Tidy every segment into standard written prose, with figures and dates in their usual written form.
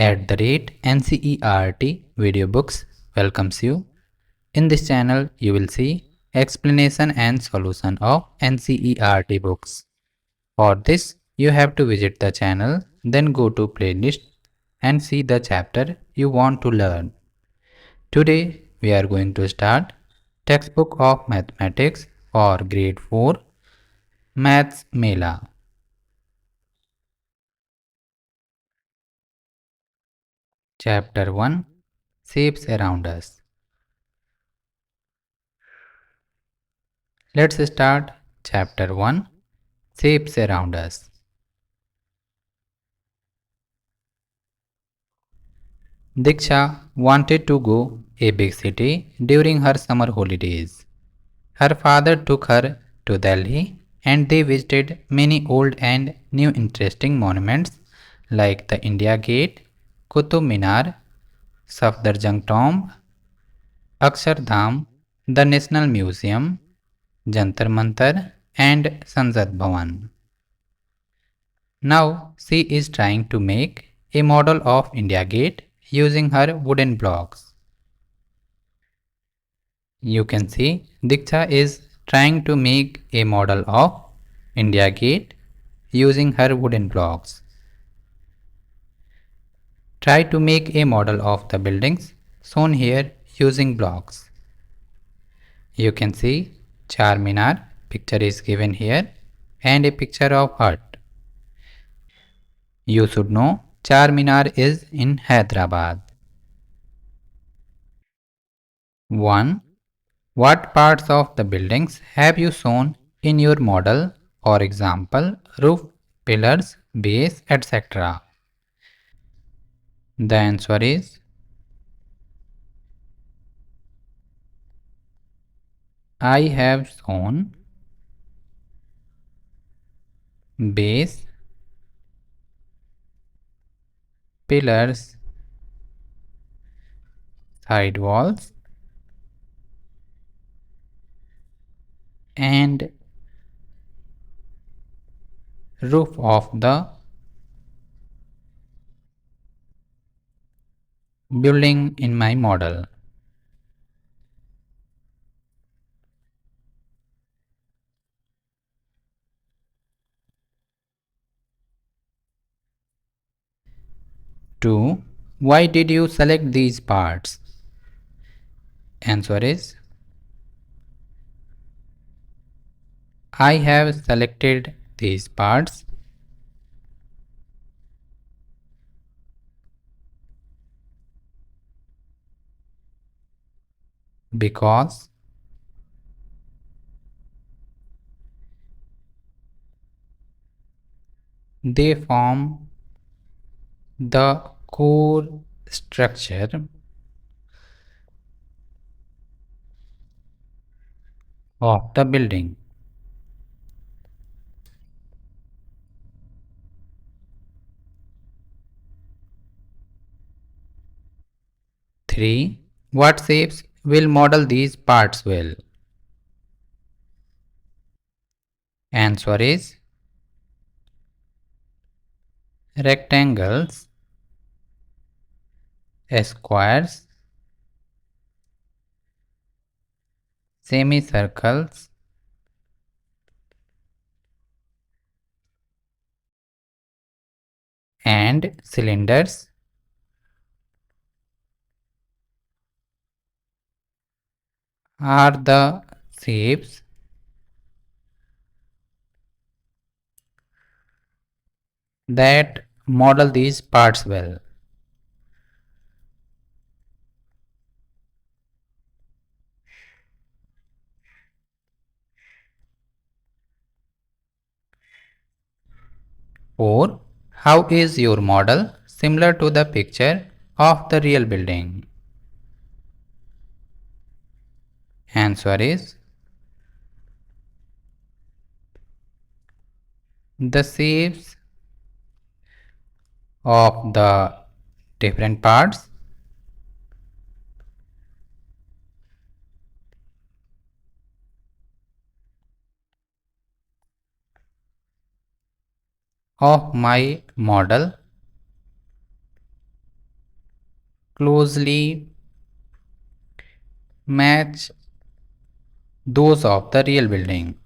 @NCERT Video Books welcomes you. In this channel, you will see explanation and solution of NCERT books. For this, you have to visit the channel, then go to playlist and see the chapter you want to learn. Today, we are going to start Textbook of Mathematics for Grade 4 Maths MELA. Chapter 1 Shapes Around Us. Let's start Chapter 1 Shapes Around Us. Diksha wanted to go a big city during her summer holidays. Her father took her to Delhi and they visited many old and new interesting monuments like the India Gate, Qutub Minar, Safdarjung Tomb, Akshardham, the National Museum, Jantar Mantar and Sansad Bhavan. Now she is trying to make a model of India Gate using her wooden blocks. You can see Diksha is trying to make a model of India Gate using her wooden blocks. Try to make a model of the buildings shown here using blocks. You can see Charminar picture is given here and a picture of hut. You should know Charminar is in Hyderabad. 1. What parts of the buildings have you shown in your model? For example, roof, pillars, base, etc. The answer is I have shown base, pillars, side walls and roof of the building in my model. Two, why did you select these parts? Answer is I have selected these parts because they form the core structure of the building. 3. What shapes will model these parts well? Answer is rectangles, squares, semicircles, and cylinders are the shapes that model these parts well. Or how is your model similar to the picture of the real building? Answer is the shapes of the different parts of my model closely match those of the real building.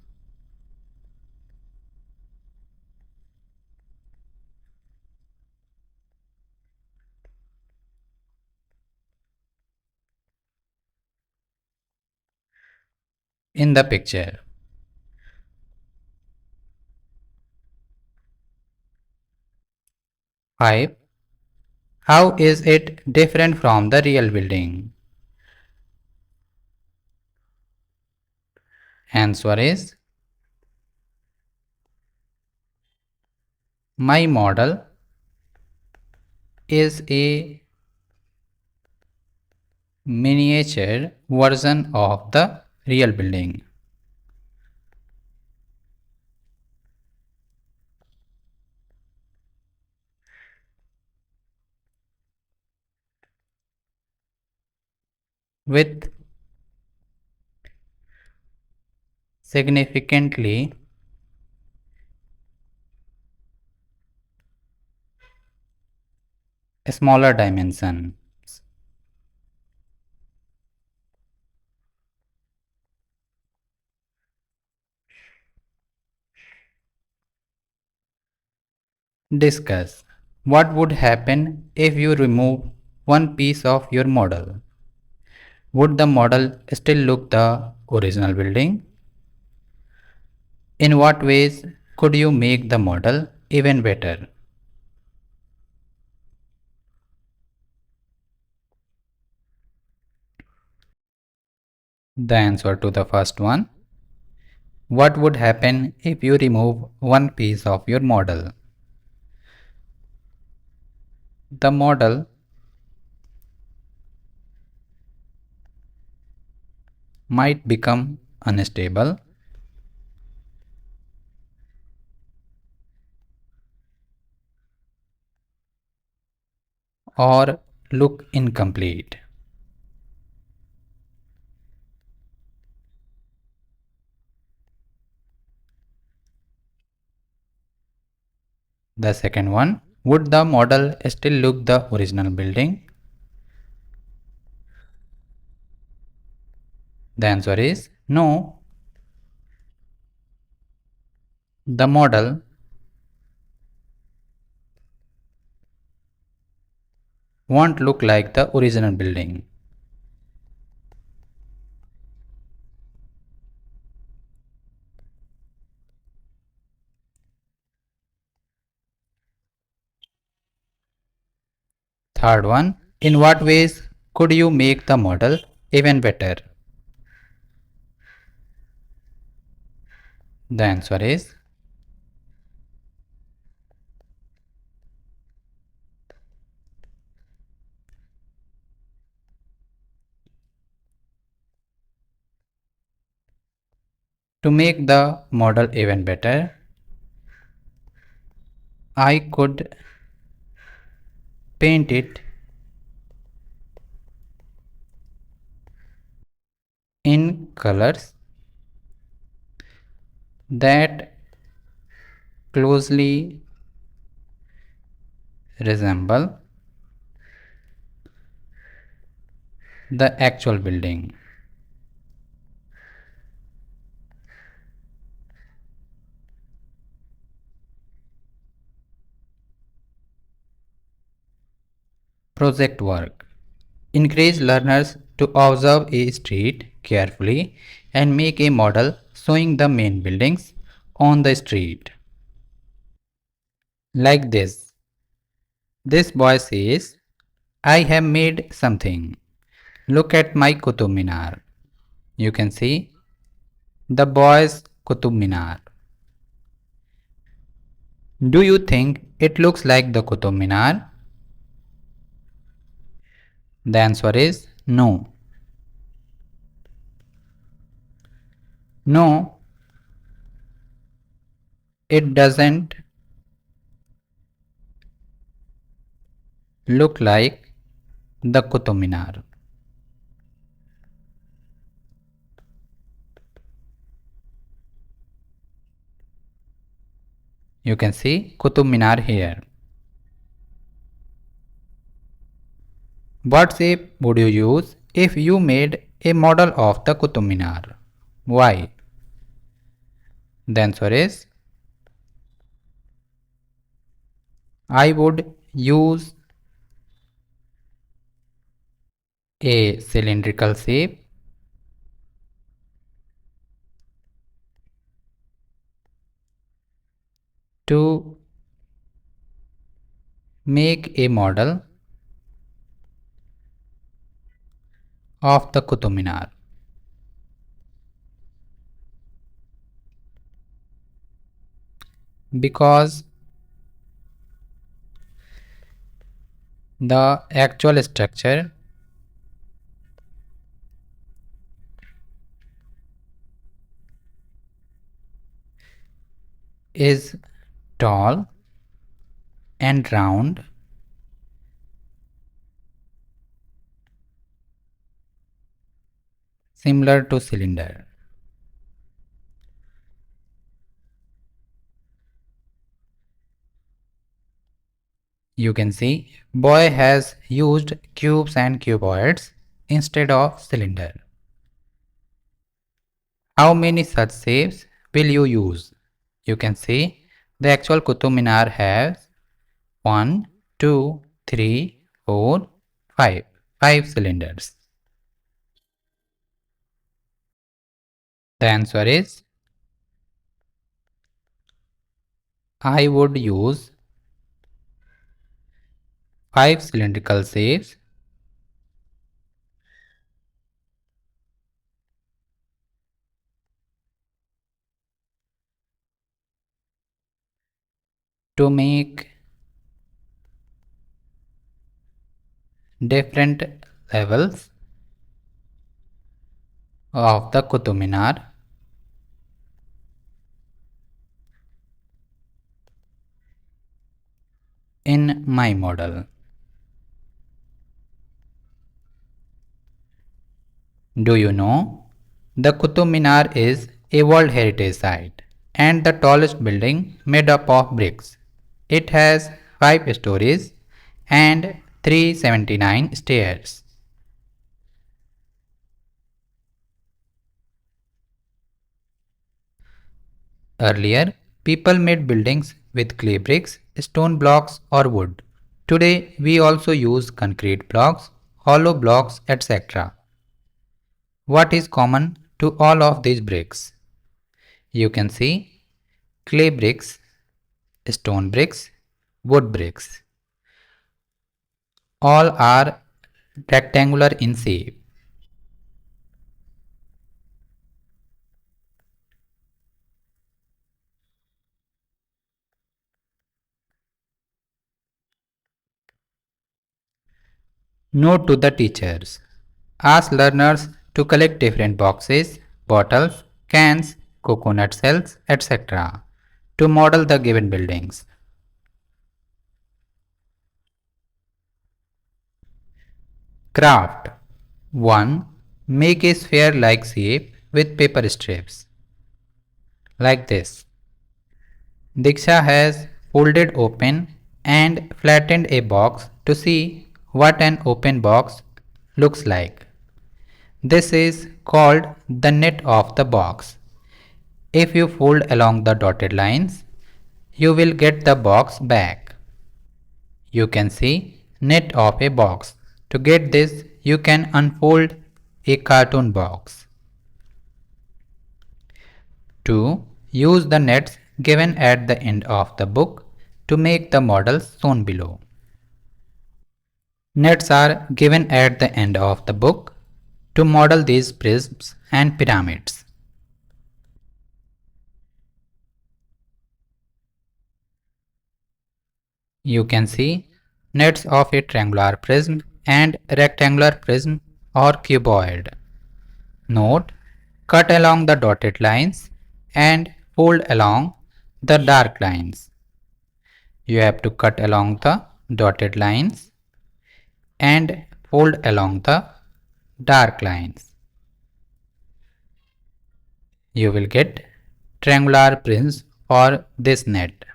In the picture. 5. How is it different from the real building? Answer is, my model is a miniature version of the real building. With significantly smaller dimensions. Discuss what would happen if you remove one piece of your model. Would the model still look the original building? In what ways could you make the model even better? The answer to the first one. What would happen if you remove one piece of your model? The model might become unstable or look incomplete. The second one, would the model still look the original building? The answer is no. The model won't look like the original building. Third one, in what ways could you make the model even better? The answer is, to make the model even better, I could paint it in colors that closely resemble the actual building. Project work. Encourage learners to observe a street carefully and make a model showing the main buildings on the street. Like this. This boy says, I have made something. Look at my Qutub Minar. You can see the boy's Qutub Minar. Do you think it looks like the Qutub Minar? The answer is no. No, it doesn't look like the Qutub Minar. You can see Qutub Minar here. What shape would you use if you made a model of the Qutub Minar? Why? The answer is I would use a cylindrical shape to make a model of the Qutub Minar. Because the actual structure is tall and round, similar to cylinder. You can see boy has used cubes and cuboids instead of cylinder. How many such shapes will you use? You can see the actual Qutub Minar has 1, 2, 3, 4, 5. 5 cylinders. The answer is I would use 5 cylindrical shapes to make different levels of the Qutub Minar in my model. Do you know? The Qutub Minar is a World Heritage Site and the tallest building made up of bricks. It has 5 stories and 379 stairs. Earlier, people made buildings with clay bricks, stone blocks or wood. Today, we also use concrete blocks, hollow blocks, etc. What is common to all of these bricks? You can see clay bricks, stone bricks, wood bricks. All are rectangular in shape. Note to the teachers. Ask learners to collect different boxes, bottles, cans, coconut shells, etc. to model the given buildings. Craft 1. Make a sphere-like shape with paper strips. Like this. Diksha has folded open and flattened a box to see what an open box looks like. This is called the net of the box. If you fold along the dotted lines, you will get the box back. You can see net of a box. To get this, you can unfold a cartoon box. 2. Use the nets given at the end of the book to make the models shown below. Nets are given at the end of the book to model these prisms and pyramids. You can see nets of a triangular prism and rectangular prism or cuboid. Note, cut along the dotted lines and fold along the dark lines. You have to cut along the dotted lines and fold along the dark lines. You will get triangular prisms for this net.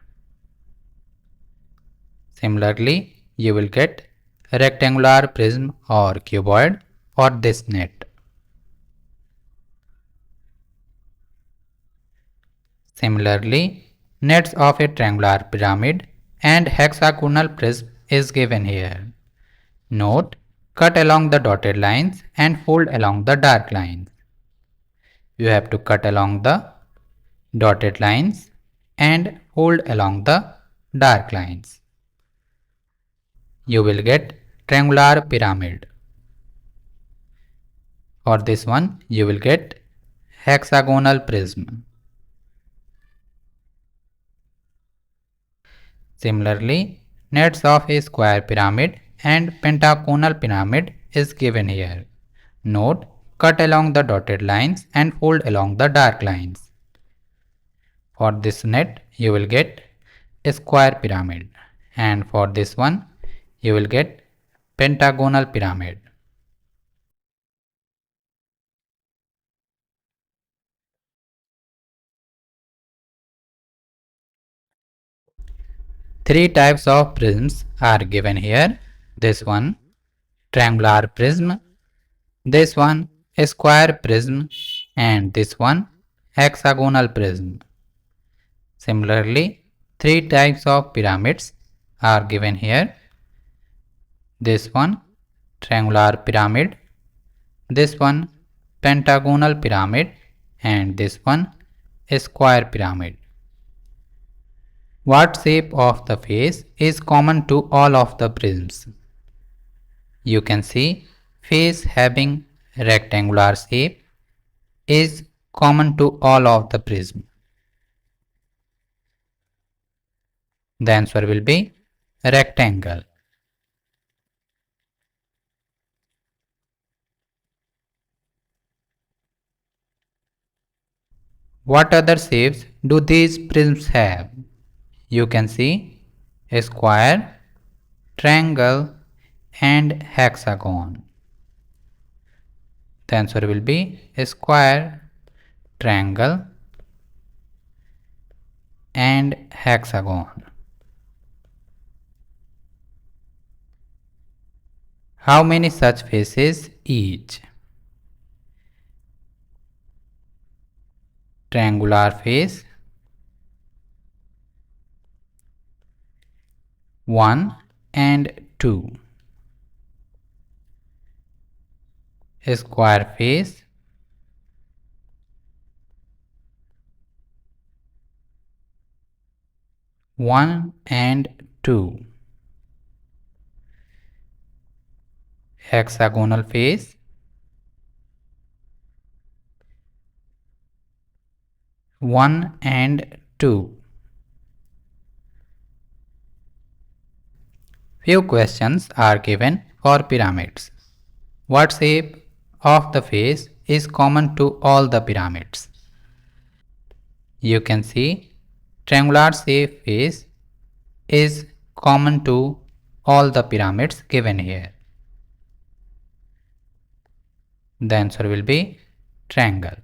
Similarly, you will get rectangular prism or cuboid or this net. Similarly, nets of a triangular pyramid and hexagonal prism is given here. Note, cut along the dotted lines and fold along the dark lines. You have to cut along the dotted lines and fold along the dark lines. You will get triangular pyramid. For this one, you will get hexagonal prism. Similarly, nets of a square pyramid and pentagonal pyramid is given here. Note, cut along the dotted lines and fold along the dark lines. For this net, you will get a square pyramid, and for this one, you will get pentagonal pyramid. Three types of prisms are given here. This one, triangular prism, this one, a square prism, and this one, hexagonal prism. Similarly, three types of pyramids are given here. This one, triangular pyramid, this one, pentagonal pyramid, and this one, a square pyramid. What shape of the face is common to all of the prisms? You can see face having rectangular shape is common to all of the prism. The answer will be rectangle. What other shapes do these prisms have? You can see a square, triangle and hexagon. The answer will be a square, triangle and hexagon. How many such faces each? Triangular face, 1 and 2. A square face, 1 and 2. Hexagonal face, 1 and 2. Few questions are given for pyramids. What shape of the face is common to all the pyramids? You can see triangular shape face is common to all the pyramids given here. The answer will be triangle.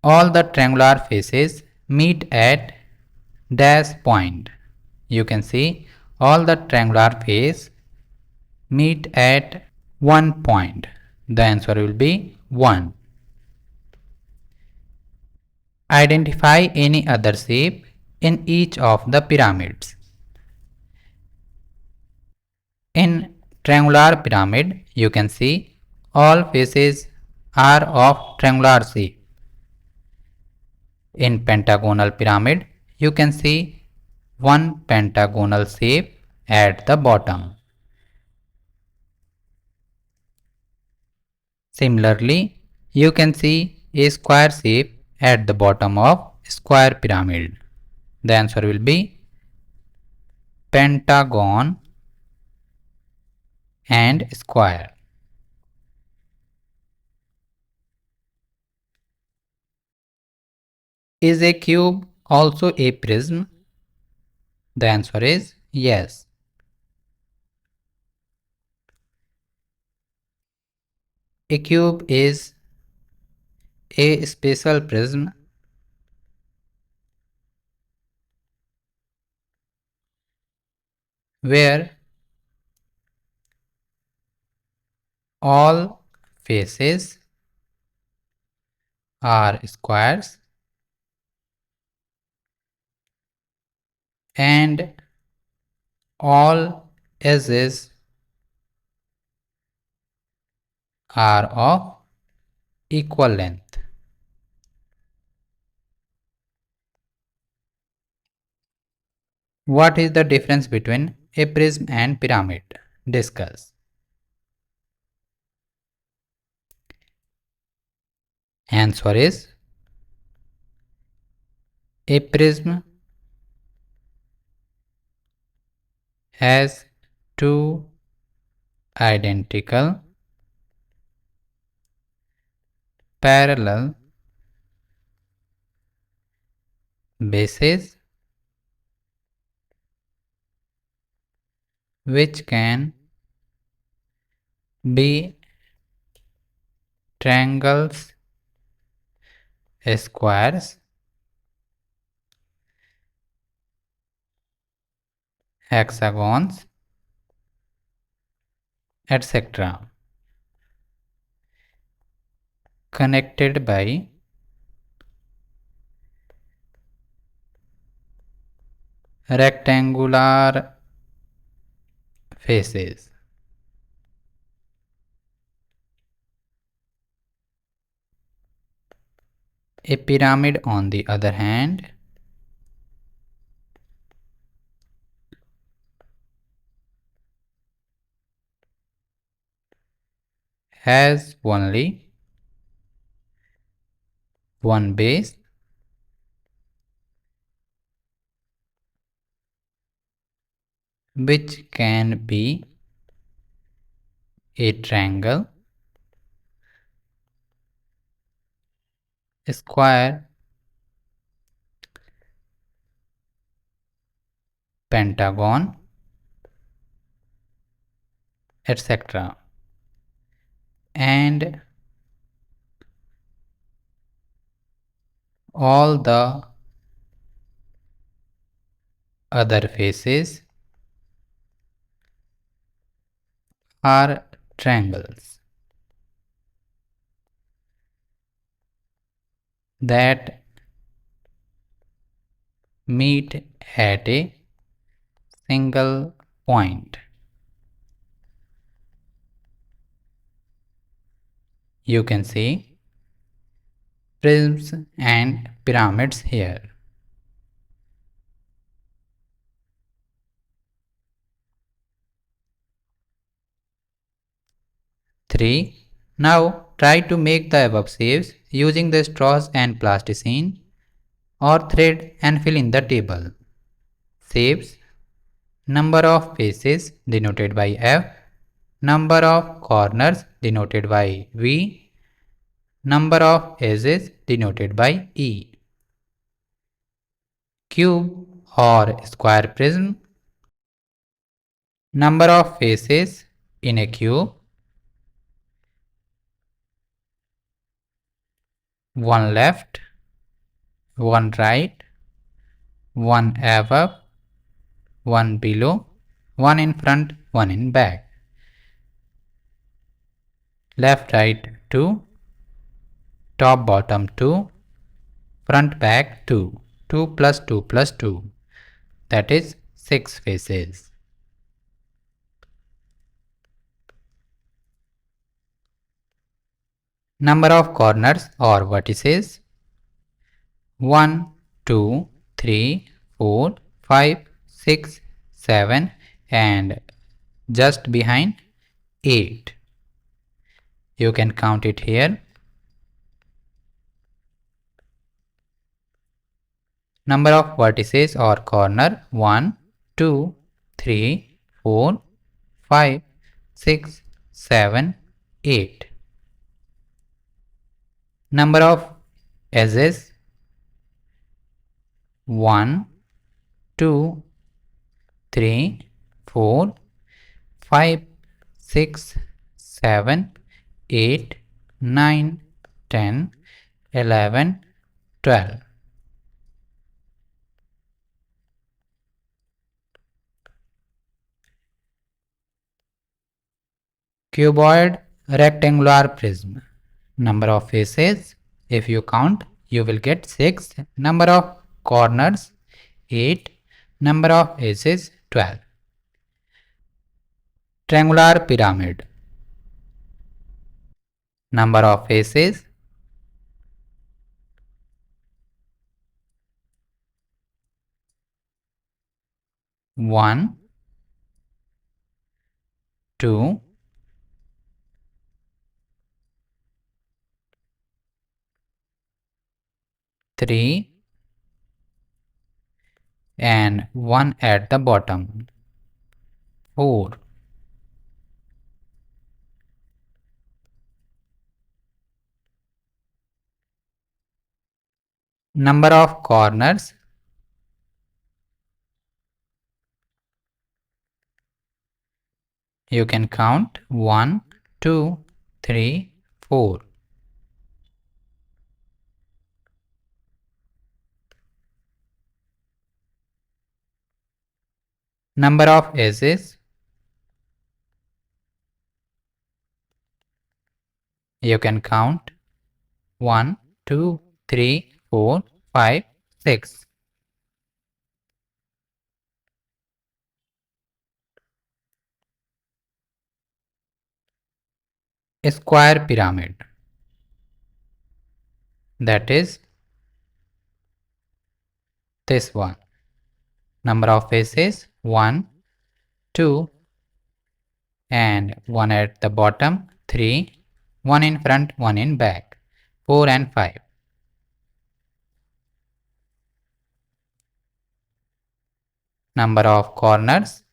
All the triangular faces meet at dash point. You can see all the triangular face meet at one point. The answer will be 1. Identify any other shape in each of the pyramids. In triangular pyramid, you can see all faces are of triangular shape. In pentagonal pyramid, you can see one pentagonal shape at the bottom. Similarly, you can see a square shape at the bottom of square pyramid. The answer will be pentagon and square. Is a cube also a prism? The answer is yes. A cube is a special prism where all faces are squares and all edges are of equal length. What is the difference between a prism and pyramid? Discuss. Answer is a prism has two identical parallel bases which can be triangles, squares, hexagons, etc. connected by rectangular faces. A pyramid, on the other hand, has only one base which can be a triangle, square, pentagon, etc. And all the other faces are triangles that meet at a single point. You can see prisms and pyramids here. Three. Now try to make the above shapes using the straws and plasticine or thread and fill in the table. Shapes: number of faces denoted by F, number of corners denoted by V, number of edges denoted by E. Cube or square prism: number of faces in a cube: one left, one right, one above, one below, one in front, one in back. Left right 2, top bottom 2, front back 2. 2 plus 2 plus 2, that is 6 faces. Number of corners or vertices: 1, 2, 3, 4, 5, 6, 7 and just behind 8. You can count it here. Number of vertices or corner: 1, 2, 3, 4, 5, 6, 7, 8. Number of edges: 1, 2, 3, 4, 5, 6, 7, 8, 9, 10, 11, 12. Cuboid rectangular prism. Number of faces, if you count, you will get 6. Number of corners, 8. Number of edges, 12. Triangular pyramid. Number of faces, 1, 2, 3, and 1 at the bottom, 4. Number of corners, you can count 1, 2, 3, 4. Number of edges, you can count 1, 2, 3, 4, 5, 6. A square pyramid, that is this one. Number of faces, 1, 2, and 1 at the bottom, 3, 1 in front, 1 in back, 4 and 5. Number of corners,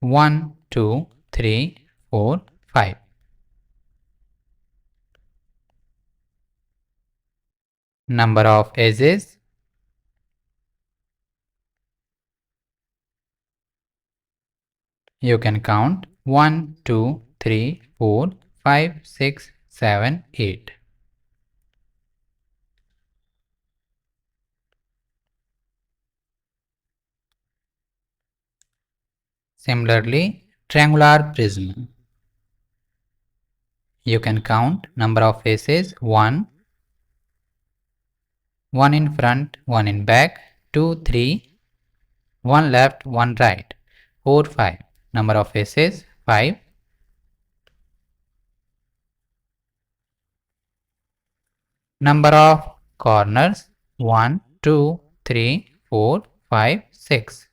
1, 2, 3, 4, 5. Number of edges, you can count 1, 2, 3, 4, 5, 6, 7, 8. Similarly, triangular prism. You can count number of faces, 1, 1 in front, 1 in back, 2, 3, 1 left, 1 right, 4, 5. Number of faces, 5. Number of corners, 1, 2, 3, 4, 5, 6.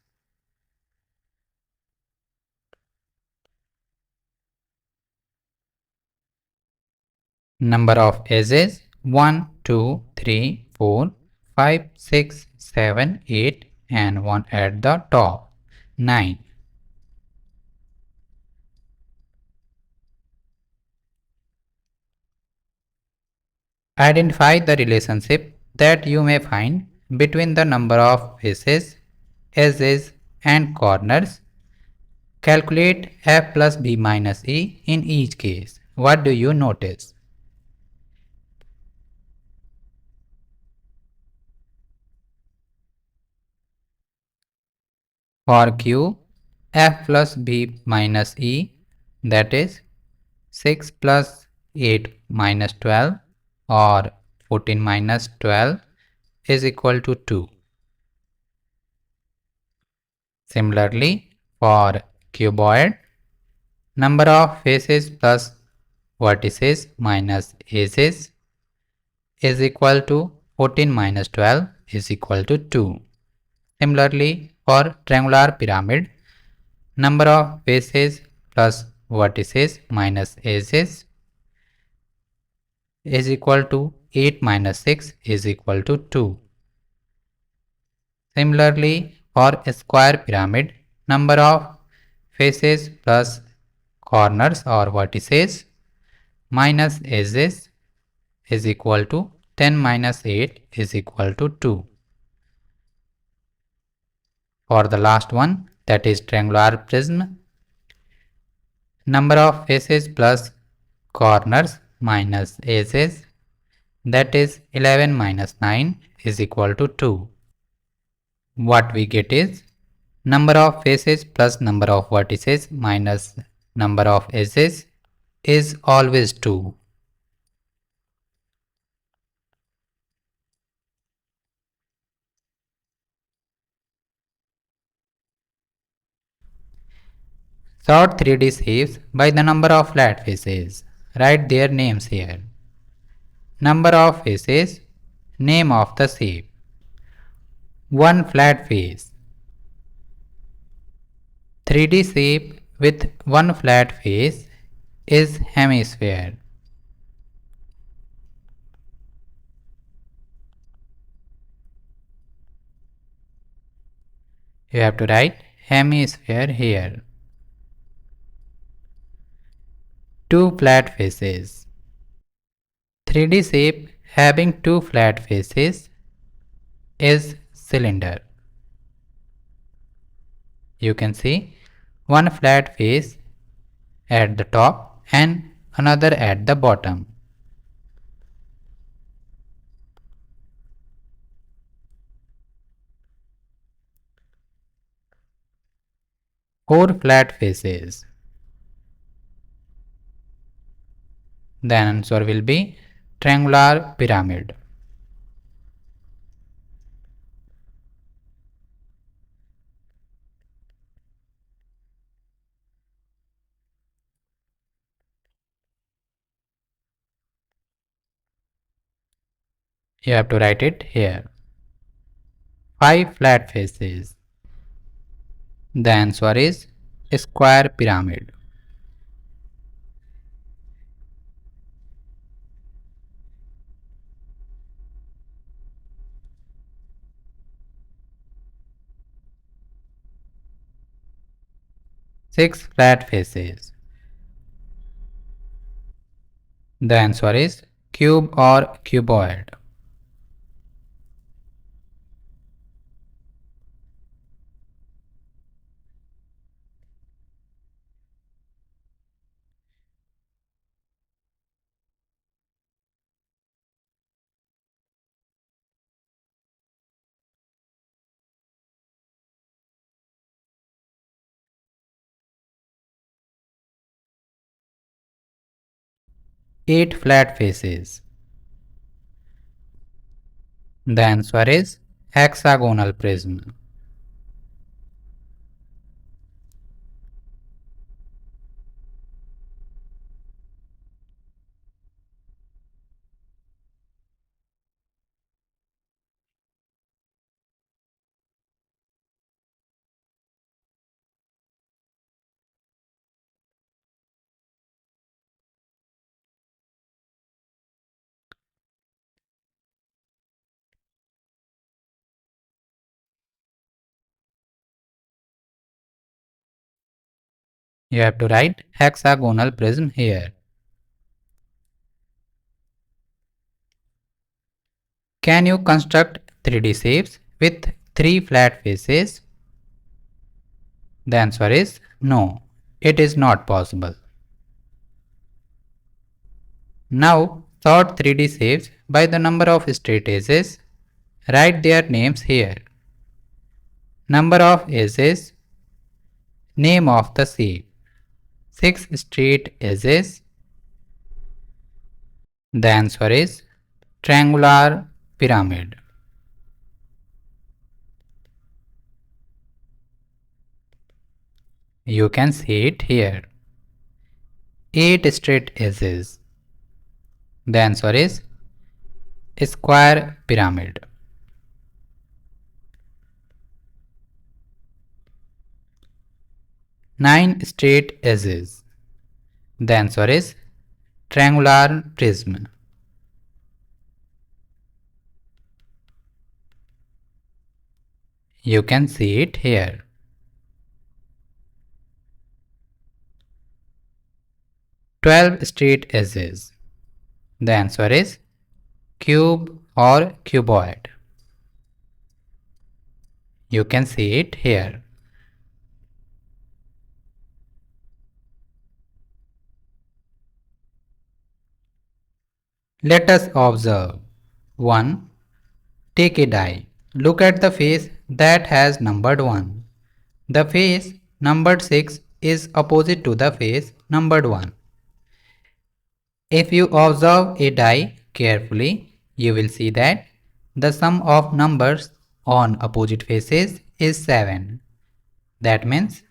Number of edges, 1, 2, 3, 4, 5, 6, 7, 8, and 1 at the top, 9. Identify the relationship that you may find between the number of faces, edges, and corners. Calculate f plus b minus e in each case. What do you notice? For Q, f plus b minus e, that is 6 plus 8 minus 12 or 14 minus 12 is equal to 2. Similarly, for cuboid, number of faces plus vertices minus edges is equal to 14 minus 12 is equal to 2. Similarly, for triangular pyramid, number of faces plus vertices minus edges is equal to 8 minus 6 is equal to 2. Similarly, for a square pyramid, number of faces plus corners or vertices minus edges is equal to 10 minus 8 is equal to 2. For the last one, that is triangular prism, number of faces plus corners minus edges, that is 11 minus 9 is equal to 2. What we get is Number of faces plus number of vertices minus number of edges is always 2. Sort 3D shapes by the number of flat faces. Write their names here. Number of faces, name of the shape. One flat face. 3D shape with one flat face is hemisphere. You have to write hemisphere here. Two flat faces. 3D shape having two flat faces is cylinder. You can see one flat face at the top and another at the bottom. Four flat faces. The answer will be triangular pyramid. You have to write it here. Five flat faces. The answer is square pyramid. Six flat faces. The answer is cube or cuboid. Eight flat faces. The answer is hexagonal prism. You have to write hexagonal prism here. Can you construct 3D shapes with three flat faces? The answer is no, it is not possible. Now sort 3D shapes by the number of straight edges. Write their names here. Number of edges, name of the shape. 6 straight edges. The answer is triangular pyramid. You can see it here. 8 straight edges. The answer is square pyramid. 9 straight edges. The answer is triangular prism. You can see it here. 12 straight edges. The answer is cube or cuboid. You can see it here. Let us observe. 1. Take a die. Look at the face that has numbered 1. The face numbered 6 is opposite to the face numbered 1. If you observe a die carefully, you will see that the sum of numbers on opposite faces is 7. That means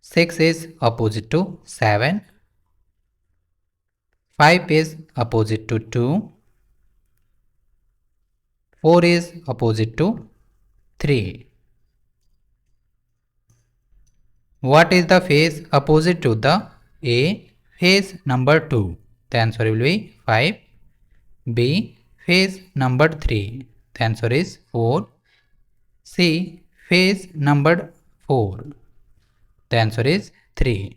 6 is opposite to 7, 5 is opposite to 2, 4 is opposite to 3. What is the face opposite to the A face number 2? The answer will be 5. B face number 3. The answer is 4. C face numbered 4. The answer is 3.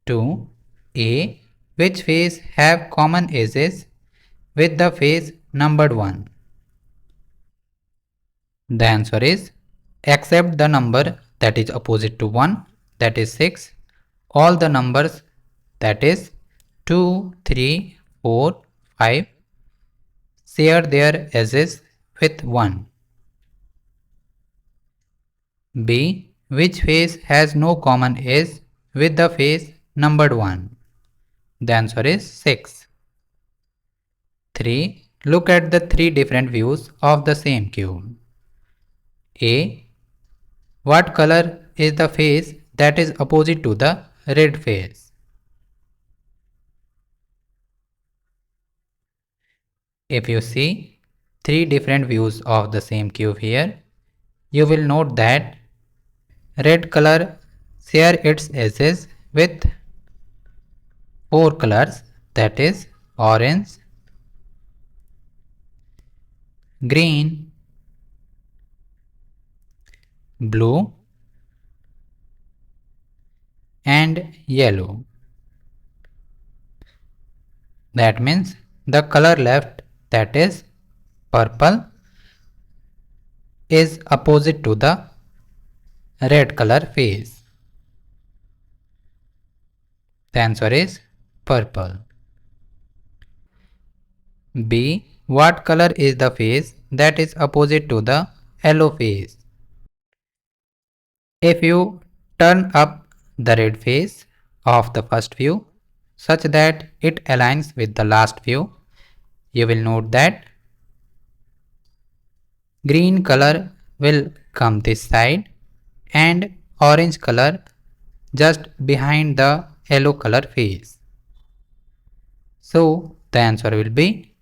2. A. Which face have common edges with the face numbered 1? The answer is except the number that is opposite to 1, that is 6. All the numbers, that is 2, 3, 4, 5, share their edges with 1. B. Which face has no common edge with the face numbered 1? The answer is 6. 3. Look at the 3 different views of the same cube. A. What color is the face that is opposite to the red face? If you see 3 different views of the same cube here, you will note that red color share its edges with 4 colors, that is orange, green, blue and yellow. That means the color left, that is purple, is opposite to the red color face. The answer is purple. B. What color is the face that is opposite to the yellow face? If you turn up the red face of the first view such that it aligns with the last view, you will note that green color will come this side and orange color just behind the yellow color face. So the answer will be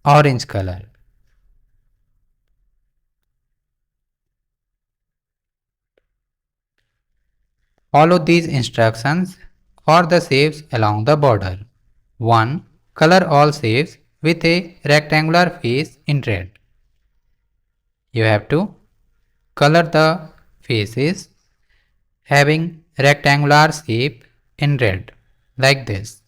orange color. Follow these instructions for the shapes along the border. 1. Color all shapes with a rectangular face in red. You have to color the faces having rectangular shape in red, like this.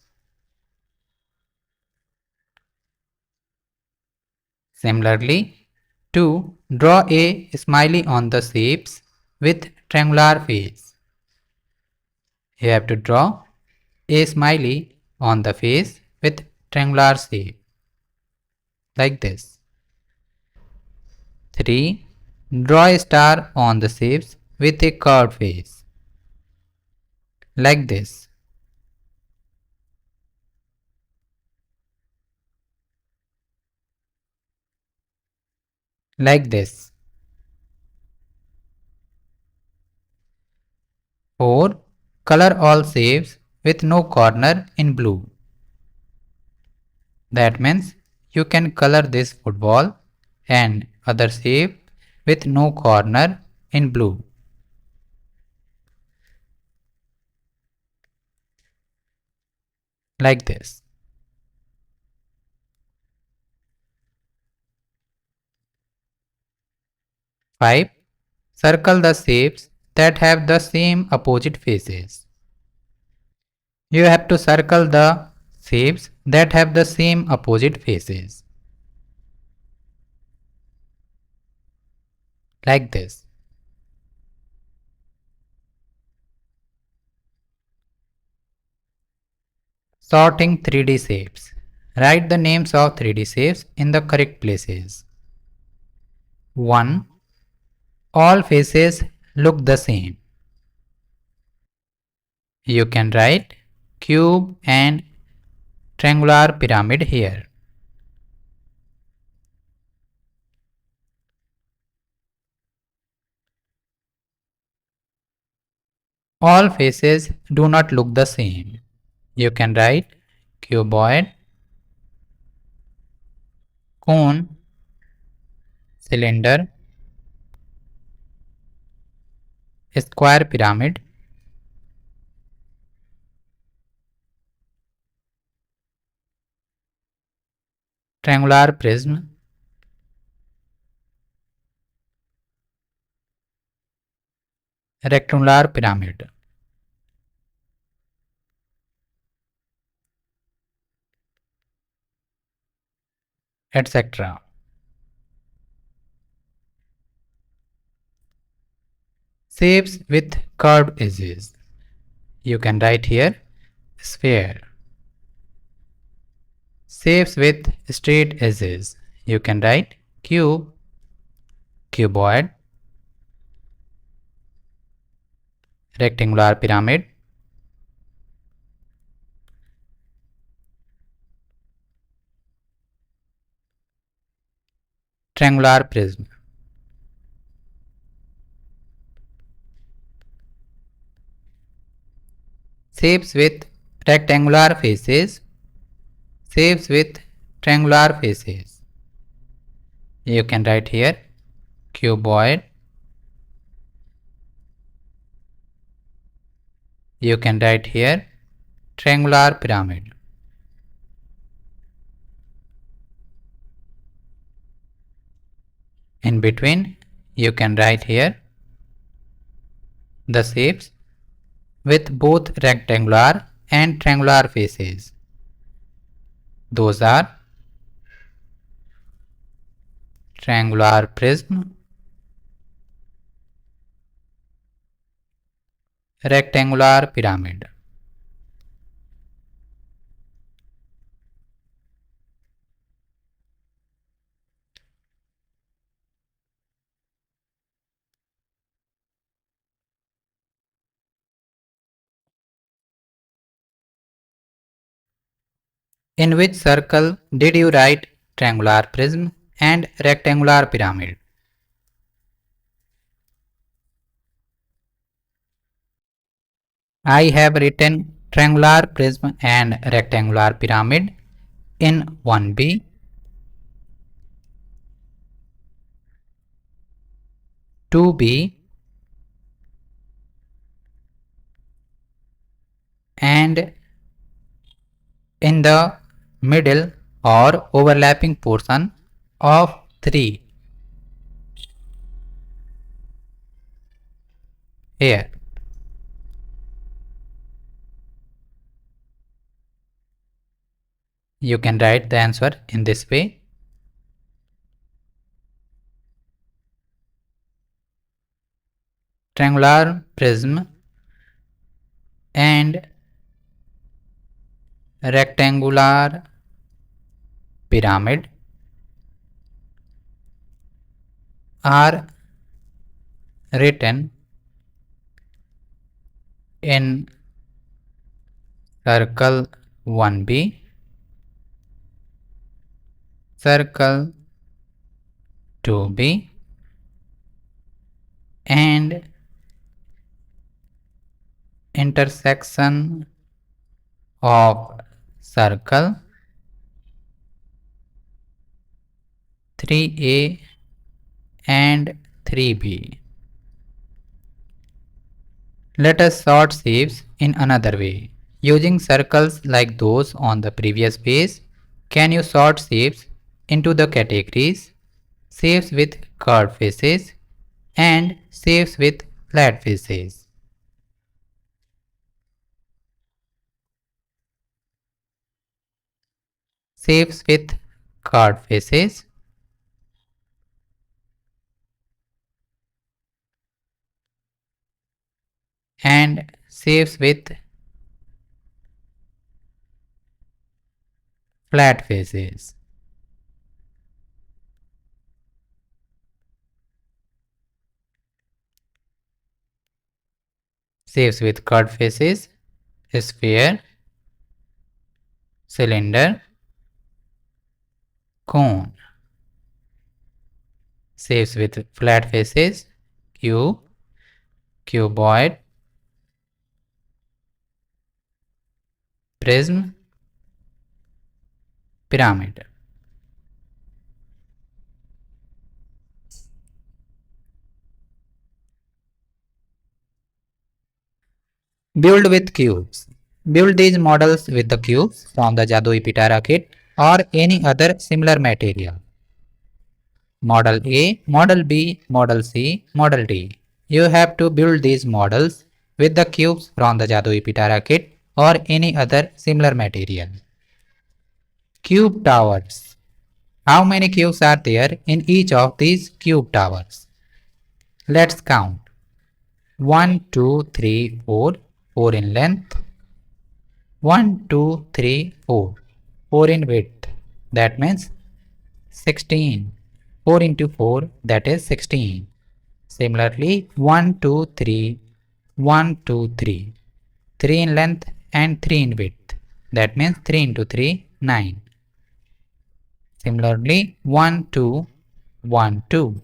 Similarly, 2. Draw a smiley on the shapes with triangular face. You have to draw a smiley on the face with triangular shape, like this. 3. Draw a star on the shapes with a curved face, like this. Like this. 4. Color all shapes with no corner in blue. That means you can color this football and other shape with no corner in blue. Like this. 5. Circle the shapes that have the same opposite faces. You have to circle the shapes that have the same opposite faces. Like this. Sorting 3D shapes. Write the names of 3D shapes in the correct places. 1. All faces look the same. You can write cube and triangular pyramid here. All faces do not look the same. You can write cuboid, cone, cylinder, square pyramid, triangular prism, rectangular pyramid, etc. Shapes with curved edges. You can write here sphere. Shapes with straight edges. You can write cube, cuboid, rectangular pyramid, triangular prism. Shapes with rectangular faces. Shapes with triangular faces. You can write here cuboid. You can write here triangular pyramid. In between, you can write here the shapes with both rectangular and triangular faces. Those are triangular prism, rectangular pyramid. In which circle did you write triangular prism and rectangular pyramid? I have written triangular prism and rectangular pyramid in 1B, 2B, and in the middle or overlapping portion of 3 here. You can write the answer in this way. Triangular prism and rectangular pyramid are written in circle 1B, circle 2B, and intersection of circle 3A and 3B. Let us sort shapes in another way. Using circles like those on the previous page, can you sort shapes into the categories shapes with curved faces and shapes with flat faces? Shapes with curved faces and shapes with flat faces. Shapes with curved faces: sphere, cylinder, cone. Shapes with flat faces: cube, cuboid, prism, pyramid. Build with cubes. Build these models with the cubes from the Jadoi Pitara kit or any other similar material. Model A, Model B, Model C, Model D. You have to build these models with the cubes from the Jadoi Pitara kit or any other similar material. Cube towers. How many cubes are there in each of these cube towers? Let's count. 1, 2, 3, 4. 4 in length. 1, 2, 3, 4. 4 in width. That means 16. 4 into 4, that is 16. Similarly, 1, 2, 3, 1, 2, 3. 3 in length and 3 in width. That means 3 into 3, 9. Similarly, 1, 2, 1, 2.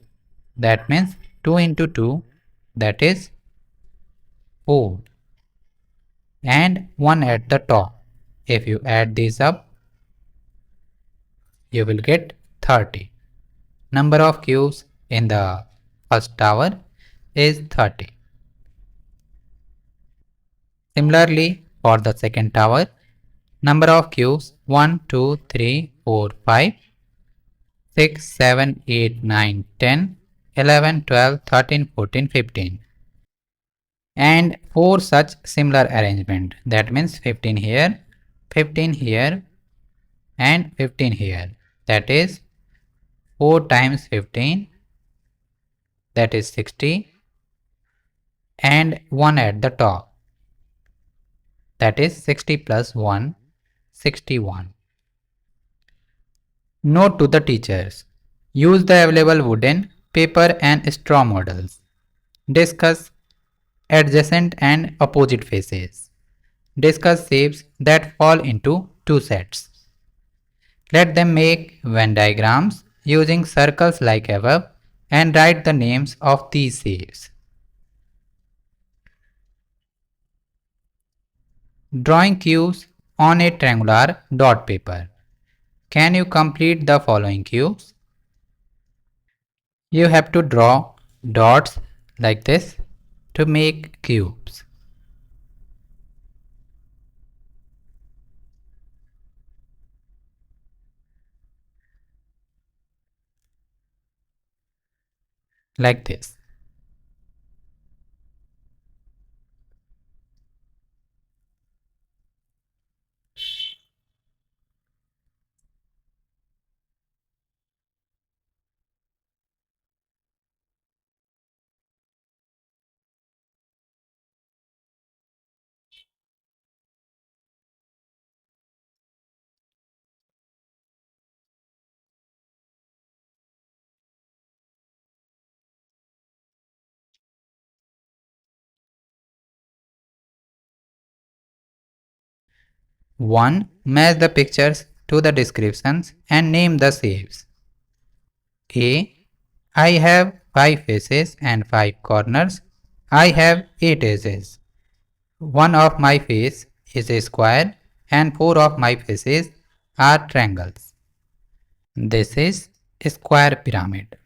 That means 2 into 2, that is 4. And 1 at the top. If you add these up, you will get 30. Number of cubes in the first tower is 30. Similarly, for the second tower, number of cubes 1, 2, 3, 4, 5, 6, 7, 8, 9, 10, 11, 12, 13, 14, 15. And 4 such similar arrangement. That means 15 here, 15 here, and 15 here. That is 4 times 15, that is 60, and 1 at the top, that is 60 plus 1, 61. Note to the teachers: use the available wooden, paper and straw models. Discuss adjacent and opposite faces. Discuss shapes that fall into two sets. Let them make Venn diagrams using circles like above and write the names of these shapes. Drawing cubes on a triangular dot paper. Can you complete the following cubes? You have to draw dots like this to make cubes. Like this. One, match the pictures to the descriptions and name the shapes. A. I have 5 faces and 5 corners. I have 8 edges. One of my face is a square and 4 of my faces are triangles. This is a square pyramid.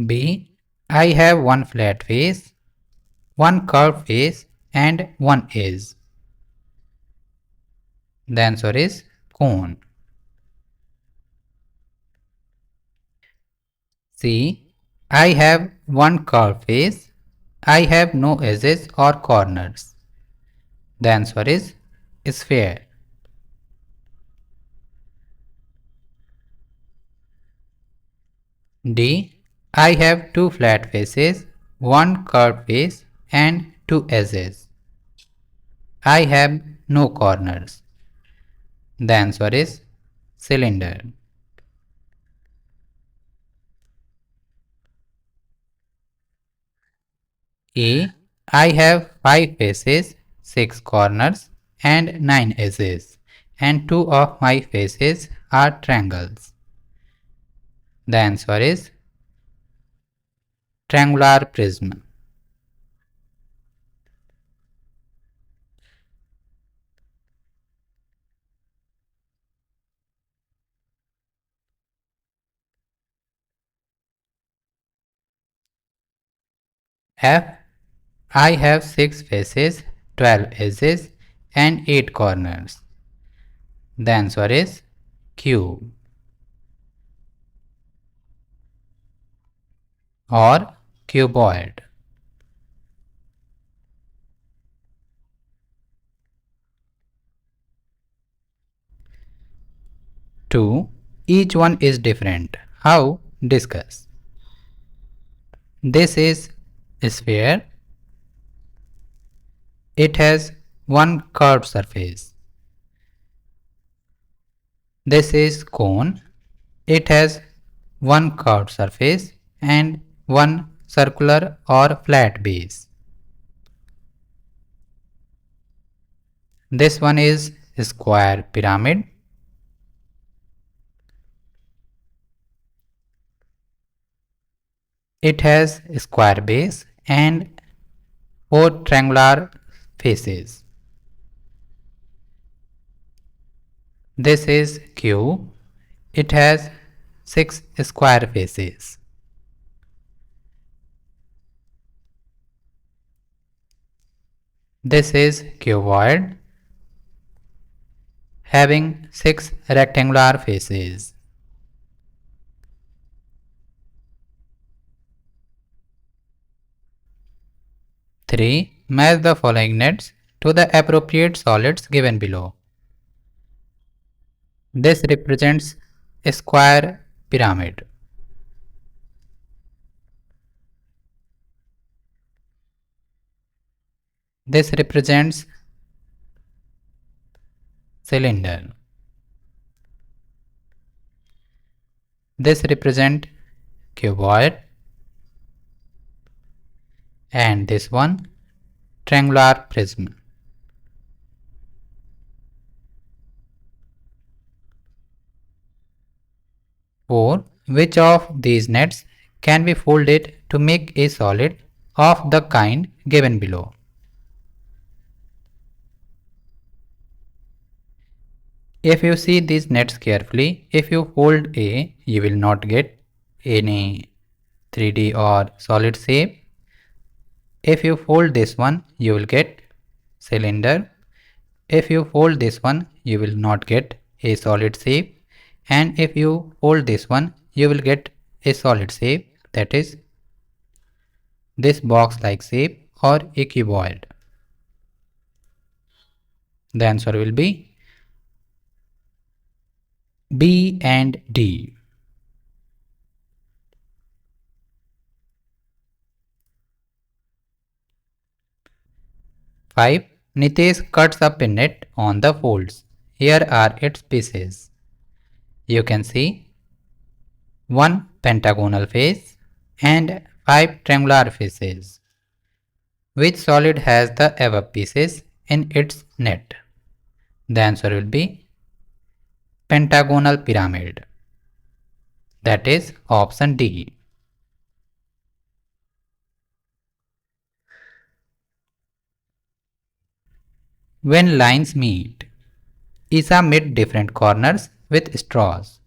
B. I have one flat face, one curved face and one edge. The answer is cone. C. I have one curved face. I have no edges or corners. The answer is sphere. D. I have two flat faces, one curved face and two edges. I have no corners. The answer is cylinder. A. I have 5 faces, 6 corners, and 9 edges, and 2 of my faces are triangles. The answer is triangular prism. F. I have 6 faces, 12 edges, and 8 corners. The answer is cube or cuboid. Two, each one is different. How? Discuss. This is a sphere. It has one curved surface. This is cone. It has one curved surface and one circular or flat base. This one is square pyramid. It has square base and 4 triangular faces. This is cube. It has 6 square faces. This is cuboid having 6 rectangular faces. Three, match the following nets to the appropriate solids given below. This represents a square pyramid. This represents cylinder. This represents cuboid. And this one triangular prism. 4. Which of these nets can be folded to make a solid of the kind given below? If you see these nets carefully, if you fold A, you will not get any 3D or solid shape. If you fold this one, you will get cylinder. If you fold this one, you will not get a solid shape. And if you fold this one, you will get a solid shape, that is this box like shape or a cuboid. The answer will be B and D. 5. Nitesh cuts up a net on the folds. Here are its pieces. You can see one pentagonal face and 5 triangular faces. Which solid has the above pieces in its net? The answer will be pentagonal pyramid. That is option D. When lines meet, Isa made different corners with straws.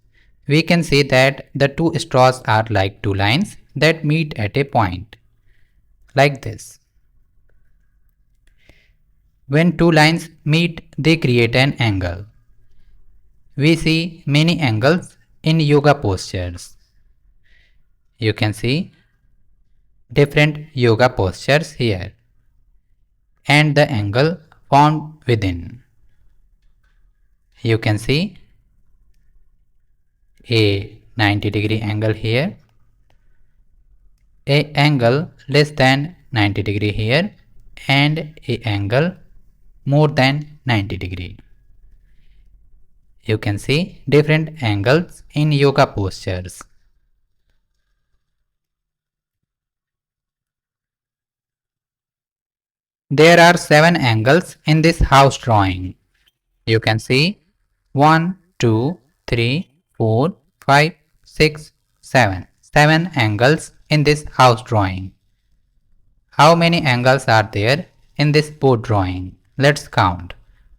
We can say that the two straws are like two lines that meet at a point, like this. When two lines meet, they create an angle. We see many angles in yoga postures. You can see different yoga postures here and the angle formed within. You can see a 90-degree angle here, a angle less than 90 degree here, and a angle more than 90 degree. You can see different angles in yoga postures. There are 7 angles in this house drawing. You can see 1, 2, 3, 4, 5, 6, 7. 7 angles in this house drawing. How many angles are there in this board drawing? Let's count.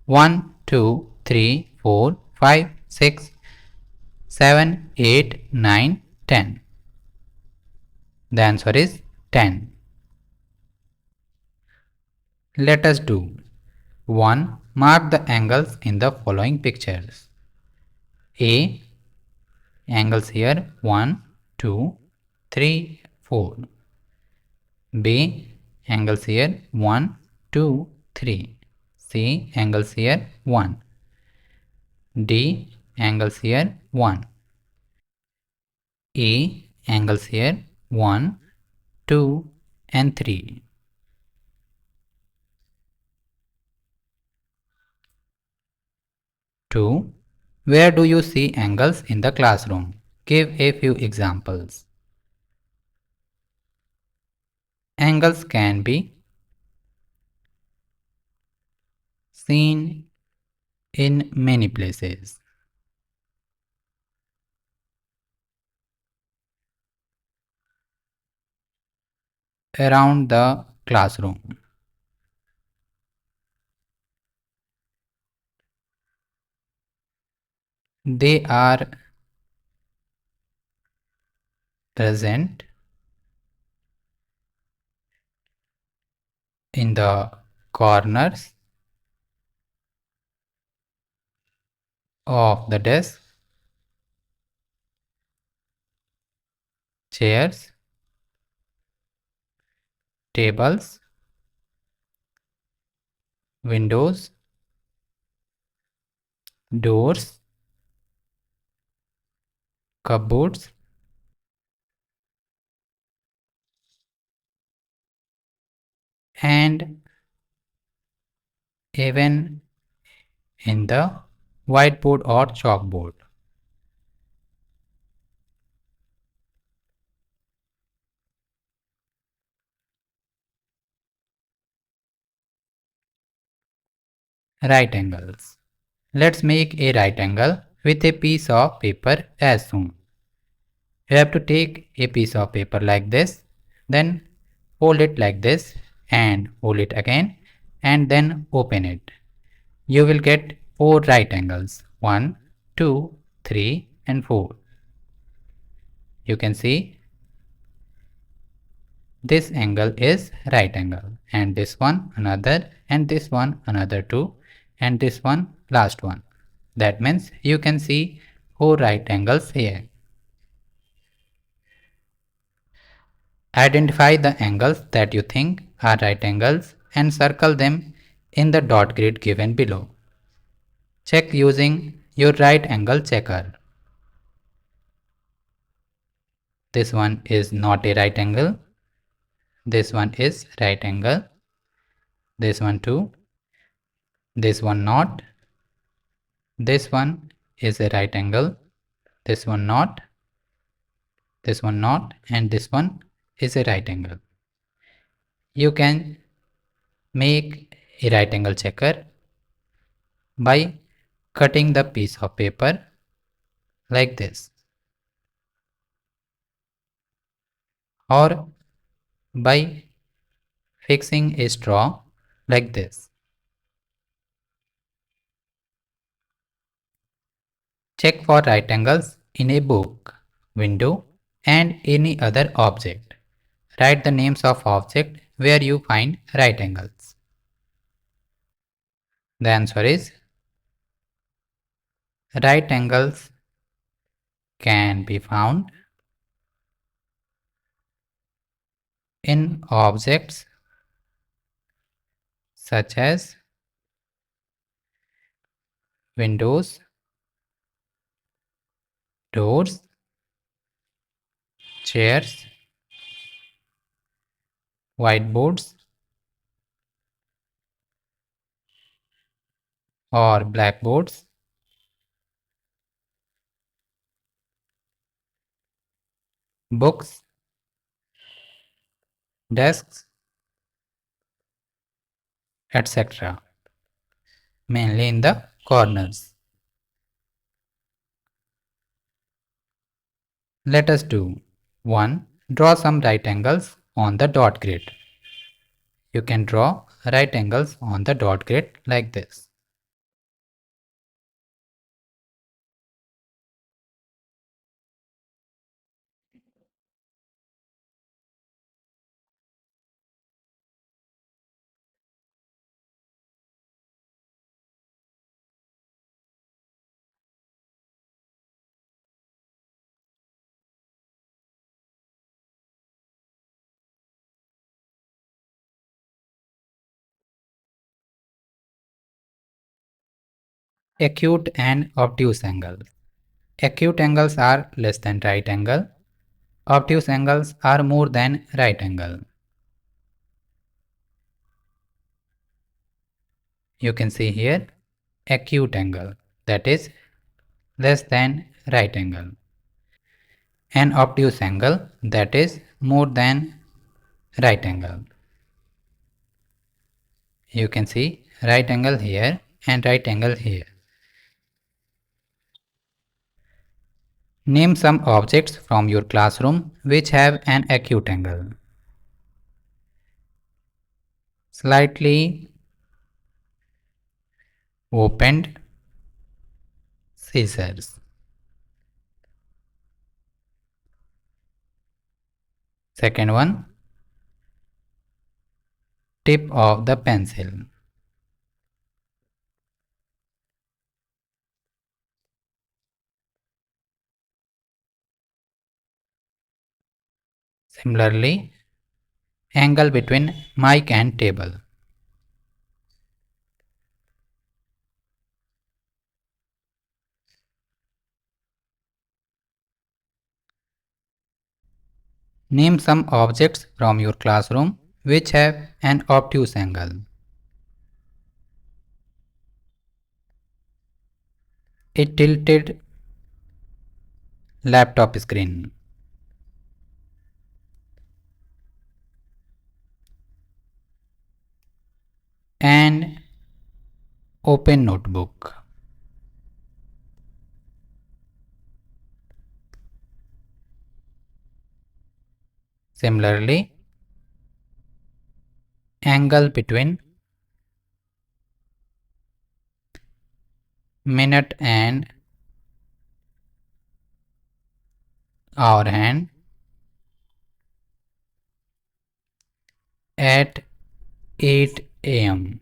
1, 2, 3, 4, 5, 6, 7, 8, 9, 10. The answer is 10. Let us do. 1. Mark the angles in the following pictures. A. Angles here 1, 2, 3, 4. B. Angles here 1, 2, 3. C. Angles here 1. D. Angles here 1. E. Angles here 1, 2 and 3. 2. Where do you see angles in the classroom? Give a few examples. Angles can be seen in many places. Around the classroom. They are present in the corners of the desk, chairs, tables, windows, doors, cupboards, and even in the whiteboard or chalkboard. Right angles. Let's make a right angle with a piece of paper as shown. You have to take a piece of paper like this, then hold it like this and hold it again and then open it. You will get 4 right angles 1, 2, 3 and 4. You can see this angle is right angle and this one another and this one another 2 and this one last one. That means you can see 4 right angles here. Identify the angles that you think are right angles and circle them in the dot grid given below. Check using your right angle checker. This one is not a right angle. This one is right angle. This one too. This one not. This one is a right angle. This one not. This one not. And this one is a right angle. You can make a right angle checker by cutting the piece of paper like this, or by fixing a straw like this. Check for right angles in a book, window and any other object. Write the names of objects where you find right angles. The answer is right angles can be found in objects such as windows, doors, chairs, whiteboards, or blackboards, books, desks, etc., mainly in the corners. Let us do 1. Draw some right angles on the dot grid. You can draw right angles on the dot grid like this. Acute and obtuse angles. Acute angles are less than right angle. Obtuse angles are more than right angle. You can see here acute angle, that is less than right angle, and obtuse angle, that is more than right angle. You can see right angle here and right angle here. Name some objects from your classroom which have an acute angle. Slightly opened scissors. Second one, tip of the pencil. Similarly, angle between mic and table. Name some objects from your classroom which have an obtuse angle. A tilted laptop screen. An open notebook. Similarly, angle between minute and hour hand at 8 am.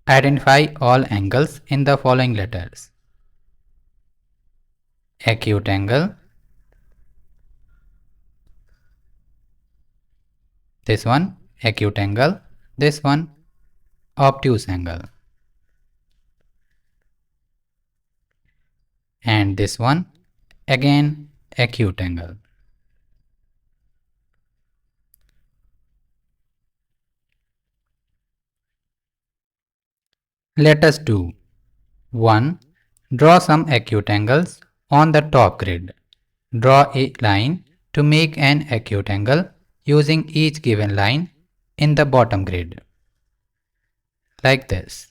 Identify all angles in the following letters. Acute angle, this one acute angle, this one obtuse angle, and this one again acute angle. Let us do 1. Draw some acute angles on the top grid. Draw a line to make an acute angle using each given line in the bottom grid, like this.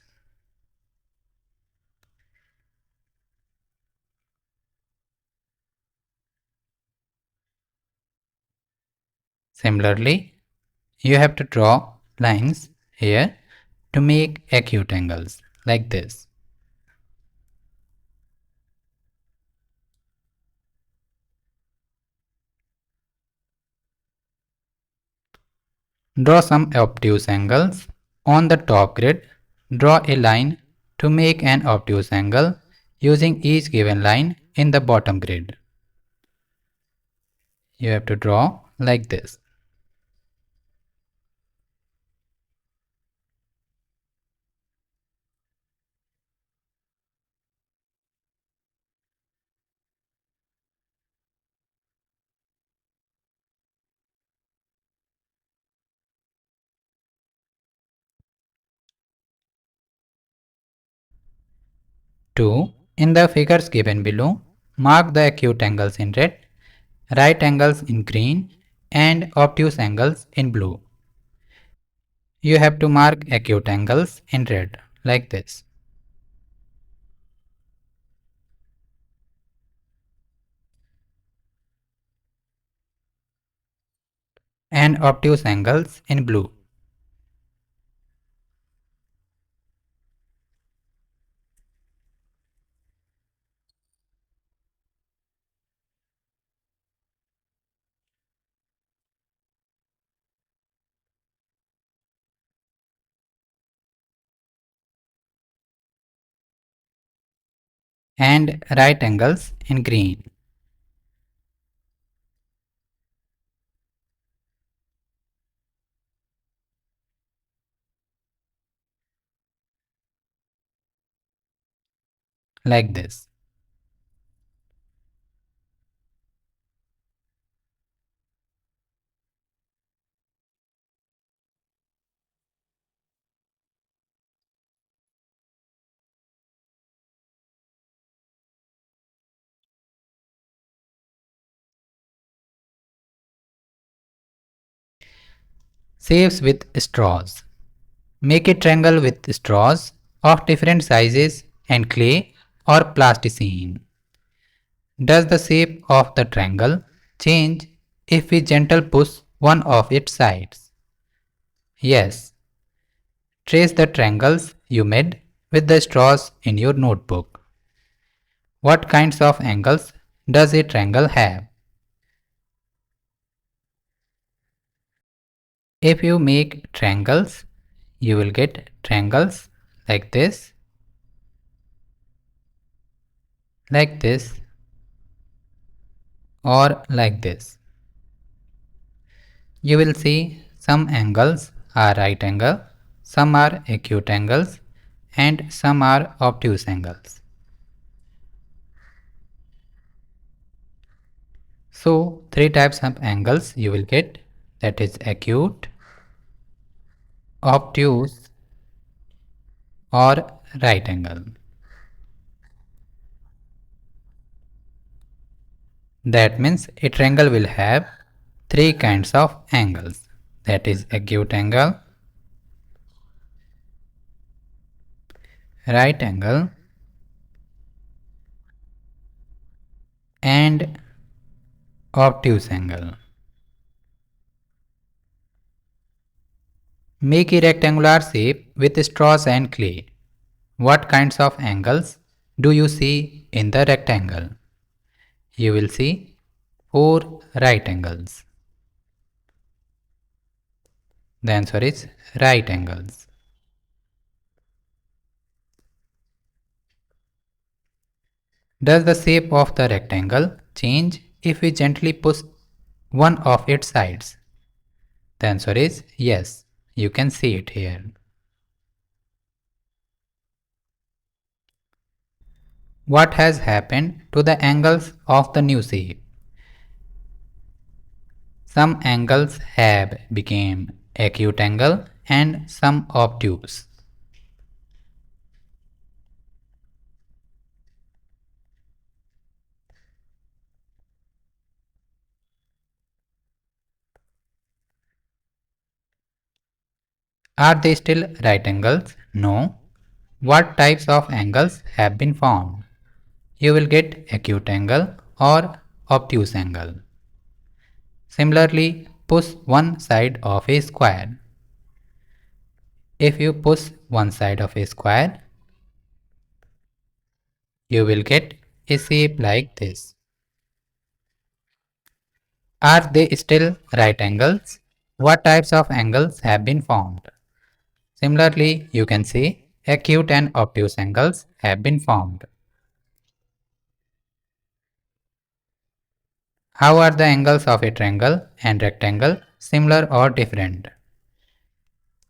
Similarly, you have to draw lines here to make acute angles, like this. Draw some obtuse angles on the top grid. Draw a line to make an obtuse angle using each given line in the bottom grid. You have to draw like this. Two, in the figures given below, Mark the acute angles in red, right angles in green, and obtuse angles in blue. You have to mark acute angles in red like this. And obtuse angles in blue. And right angles in green. Like this. Shapes with straws. Make a triangle with straws of different sizes and clay or plasticine. Does the shape of the triangle change if we gently push one of its sides? Yes. Trace the triangles you made with the straws in your notebook. What kinds of angles does a triangle have? If you make triangles, you will get triangles like this, or like this. You will see some angles are right angle, some are acute angles, and some are obtuse angles. So, three types of angles you will get, that is acute, obtuse, or right angle. That means a triangle will have three kinds of angles, that is acute angle, right angle, and obtuse angle. Make a rectangular shape with straws and clay. What kinds of angles do you see in the rectangle? You will see four right angles. The answer is right angles. Does the shape of the rectangle change if we gently push one of its sides? The answer is yes. You can see it here. What has happened to the angles of the new shape? Some angles have become acute angle and some obtuse. Are they still right angles? No. What types of angles have been found? You will get acute angle or obtuse angle. Similarly, push one side of a square. If you push one side of a square, you will get a shape like this. Are they still right angles? What types of angles have been formed? Similarly, you can see acute and obtuse angles have been formed. How are the angles of a triangle and rectangle similar or different?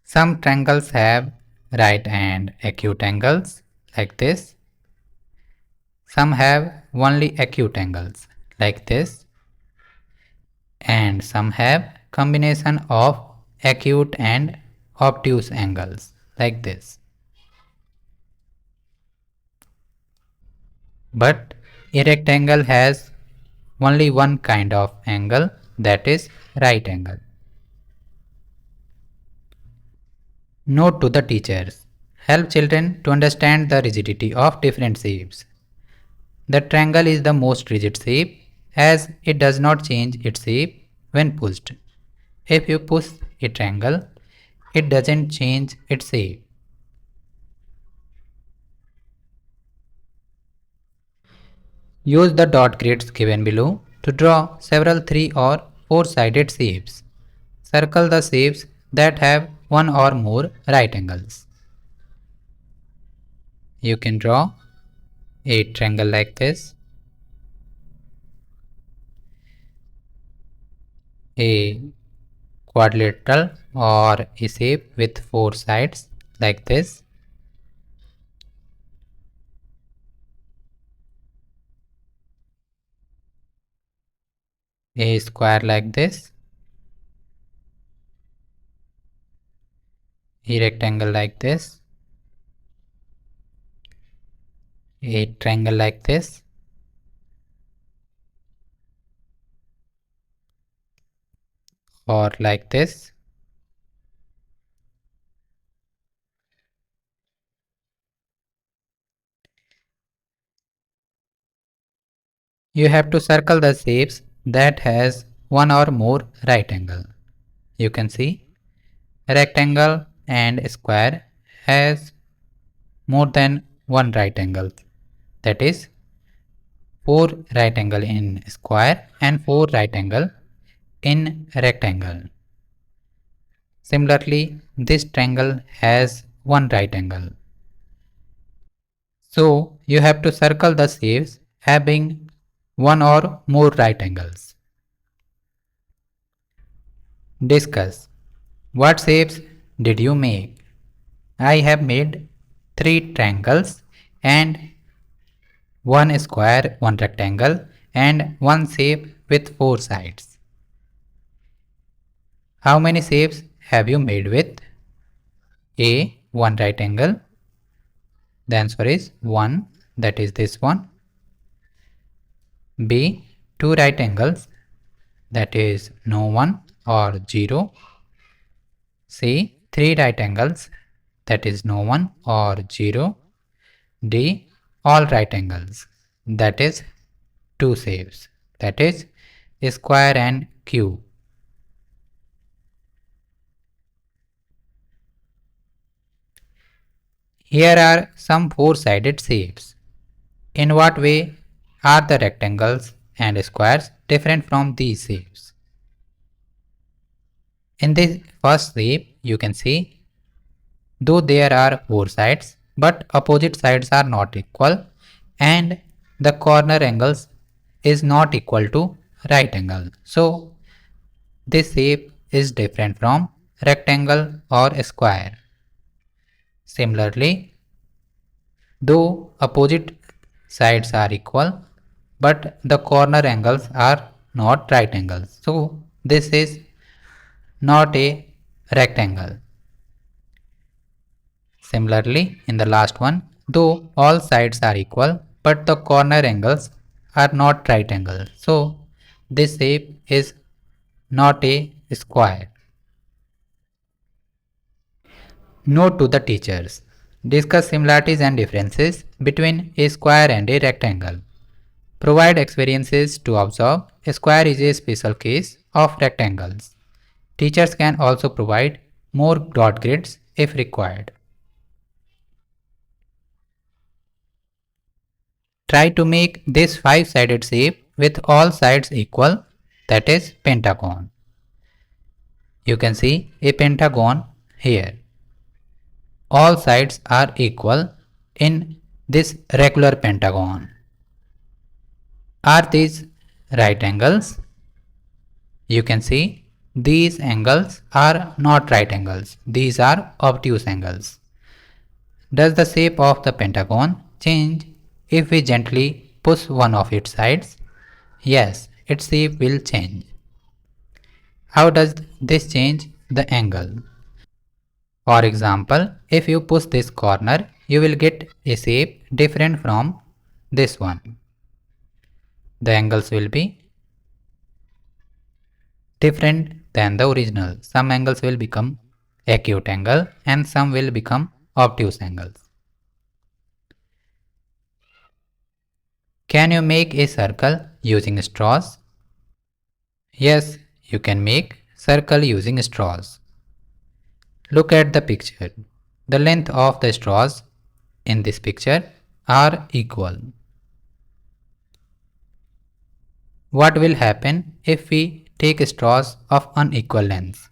Some triangles have right and acute angles like this. Some have only acute angles like this. And some have combination of acute and obtuse angles like this. But A rectangle has only one kind of angle, that is right angle. Note to the teachers. Help children to understand the rigidity of different shapes. The triangle is the most rigid shape as it does not change its shape when pushed. If you push a triangle, it doesn't change its shape. Use the dot grids given below to draw several 3 or 4 sided shapes. Circle the shapes that have one or more right angles. You can draw a triangle like this, a quadrilateral or a shape with 4 sides like this, a square like this, a rectangle like this, a triangle like this, or like this. You have to circle the shapes that has one or more right angle. You can see rectangle and square has more than one right angle, that is 4 right angle in square and 4 right angle in rectangle. Similarly, this triangle has one right angle. So you have to circle the shapes having one or more right angles. Discuss. What shapes did you make? I have made 3 triangles and one square, one rectangle and one shape with 4 sides. How many shapes have you made with? A. One right angle. The answer is 1, that is this one. B. Two right angles, that is no one or 0. C. Three right angles, that is no one or 0. D. All right angles, that is 2 shapes, that is square and cube. Here are some 4-sided shapes. In what way are the rectangles and squares different from these shapes? In this first shape, you can see, though there are 4 sides, but opposite sides are not equal and the corner angles is not equal to right angle. So, this shape is different from rectangle or square. Similarly, though opposite sides are equal, but the corner angles are not right angles. So, this is not a rectangle. Similarly, in the last one, though all sides are equal, but the corner angles are not right angles. So, this shape is not a square. Note to the teachers. Discuss similarities and differences between a square and a rectangle. Provide experiences to observe. A square is a special case of rectangles. Teachers can also provide more dot grids if required. Try to make this 5-sided shape with all sides equal, that is pentagon. You can see a pentagon here. All sides are equal in this regular pentagon. Are these right angles? You can see these angles are not right angles. These are obtuse angles. Does the shape of the pentagon change if we gently push one of its sides? Yes, its shape will change. How does this change the angle? For example, if you push this corner, you will get a shape different from this one. the angles will be different than the original. Some angles will become acute angle and some will become obtuse angles. Can you make a circle using straws? Yes, you can make circle using straws. Look at the picture. The length of the straws in this picture are equal. What will happen if we take straws of unequal lengths?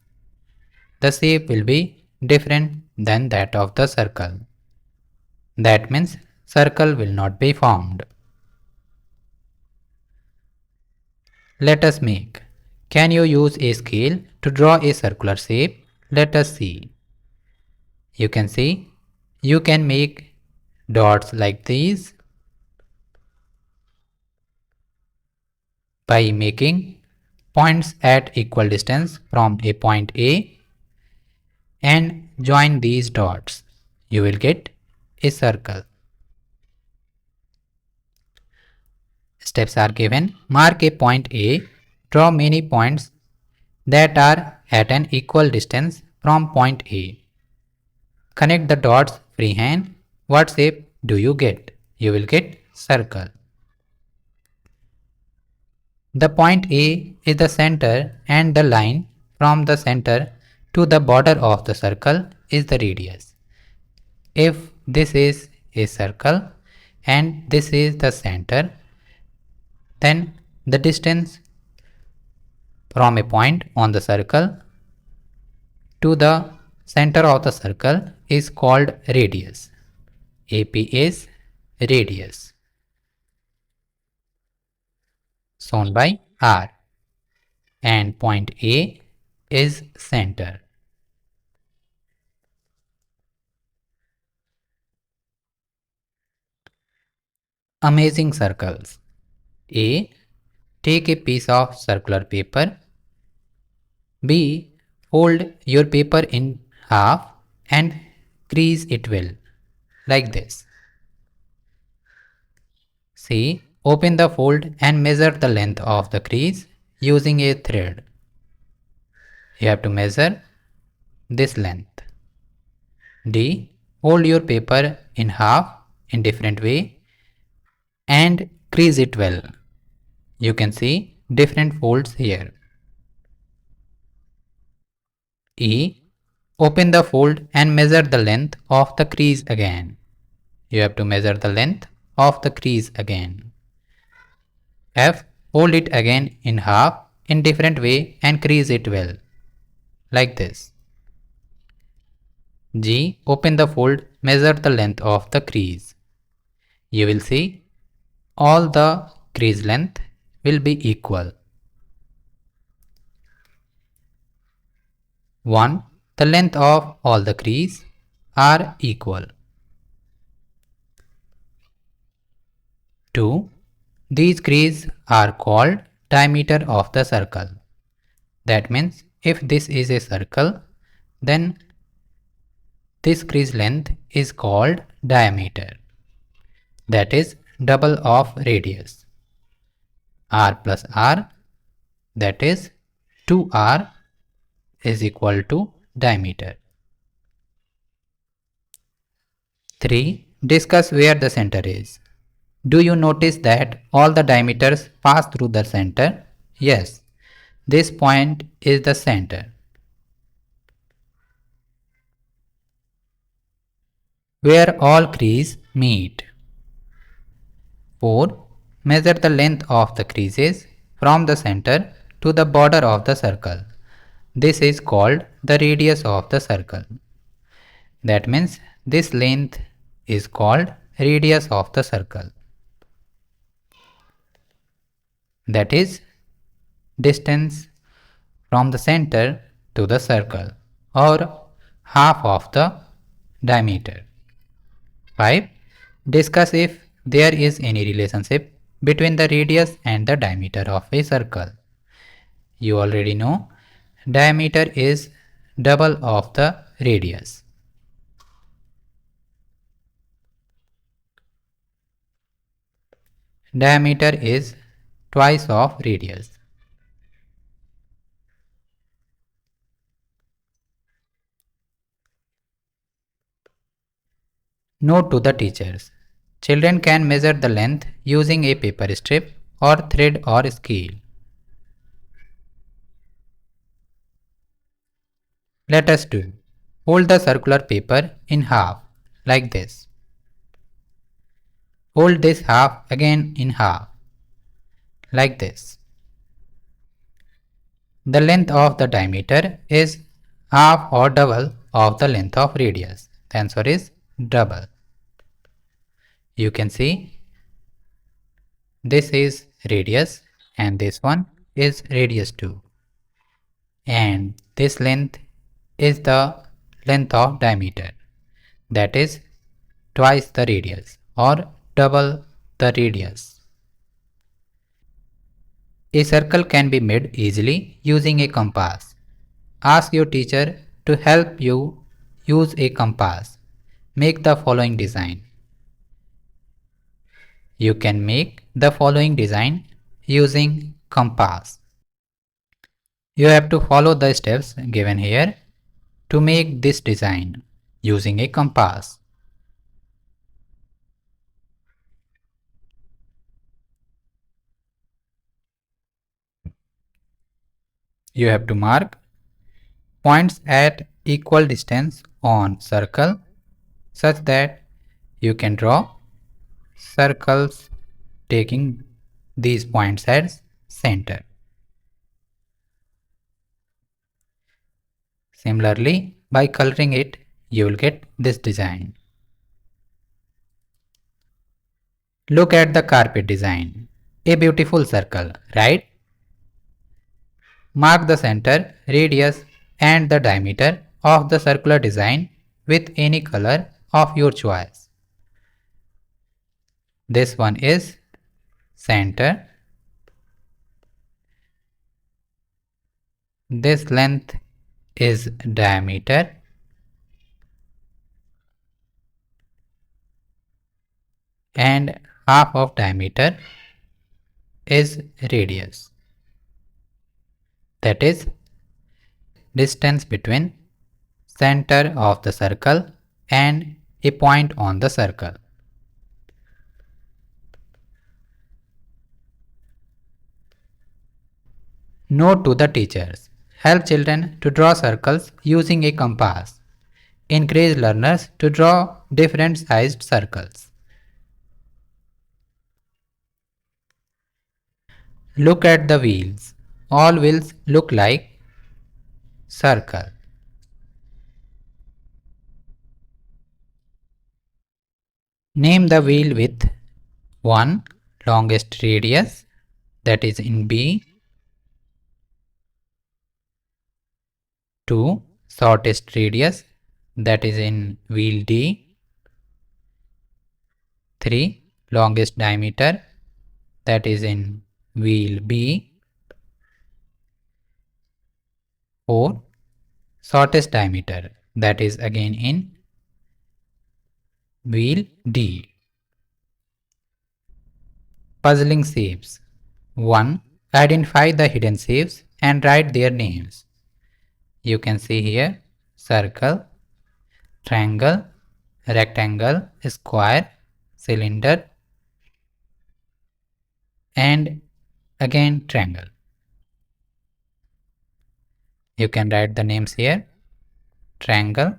The shape will be different than that of the circle. That means circle will not be formed. Let us make. Can you use a scale to draw a circular shape? Let us see. You can see, you can make dots like these by making points at equal distance from a point A and join these dots. You will get a circle. Steps are given. Mark a point A. Draw many points that are at an equal distance from point A. Connect the dots freehand. What shape do you get? You will get circle. The point A is the center and the line from the center to the border of the circle is the radius. If this is a circle and this is the center, then the distance from a point on the circle to the center of the circle is called radius. AP is radius, shown by R, and point A is center. Amazing circles. A. Take a piece of circular paper. B. Fold your paper in half and crease it well, like this. C. Open the fold and measure the length of the crease using a thread. You have to measure this length. D. Fold your paper in half in different way and crease it well. You can see different folds here. E. Open the fold and measure the length of the crease again. You have to measure the length of the crease again. F. Fold it again in half in different way and crease it well, like this. G. Open the fold, measure the length of the crease. You will see all the crease length will be equal. 1. The length of all the crease are equal. 2. These crease are called diameter of the circle. That means if this is a circle, then this crease length is called diameter. That is double of radius. R plus R, that is 2R is equal to diameter. 3. Discuss where the center is. Do you notice that all the diameters pass through the center? Yes, this point is the center. Where all crease meet. 4. Measure the length of the creases from the center to the border of the circle. This is called the radius of the circle. That means this length is called radius of the circle. That is distance from the center to the circle, or half of the diameter. 5. Discuss if there is any relationship between the radius and the diameter of a circle. You already know diameter is double of the radius. Diameter is twice of radius. Note to the teachers. Children can measure the length using a paper strip or thread or scale. Let us do. Fold the circular paper in half, like this. Fold this half again in half, like this. The length of the diameter is half or double of the length of radius. The answer is double. You can see this is radius and this one is radius 2. And this length is the length of diameter, that is twice the radius or double the radius. A circle can be made easily using a compass. Ask your teacher to help you use a compass. Make the following design. You can make the following design using compass. You have to follow the steps given here to make this design using a compass. You have to mark points at equal distance on circle such that you can draw circles taking these points as center. Similarly, by coloring it, you will get this design. Look at the carpet design. A beautiful circle, right? Mark the center, radius and the diameter of the circular design with any color of your choice. This one is center. This length is diameter. And half of diameter is radius. That is distance between center of the circle and a point on the circle. Note to the teachers. Help children to draw circles using a compass. Encourage learners to draw different sized circles. Look at the wheels. All wheels look like circle. Name the wheel with 1. Longest radius, that is in B. 2. Shortest radius, that is in wheel D. 3. Longest diameter, that is in wheel B. 4. Shortest diameter, that is again in wheel D. Puzzling shapes. 1. Identify the hidden shapes and write their names. You can see here circle, triangle, rectangle, square, cylinder and again triangle. You can write the names here: triangle,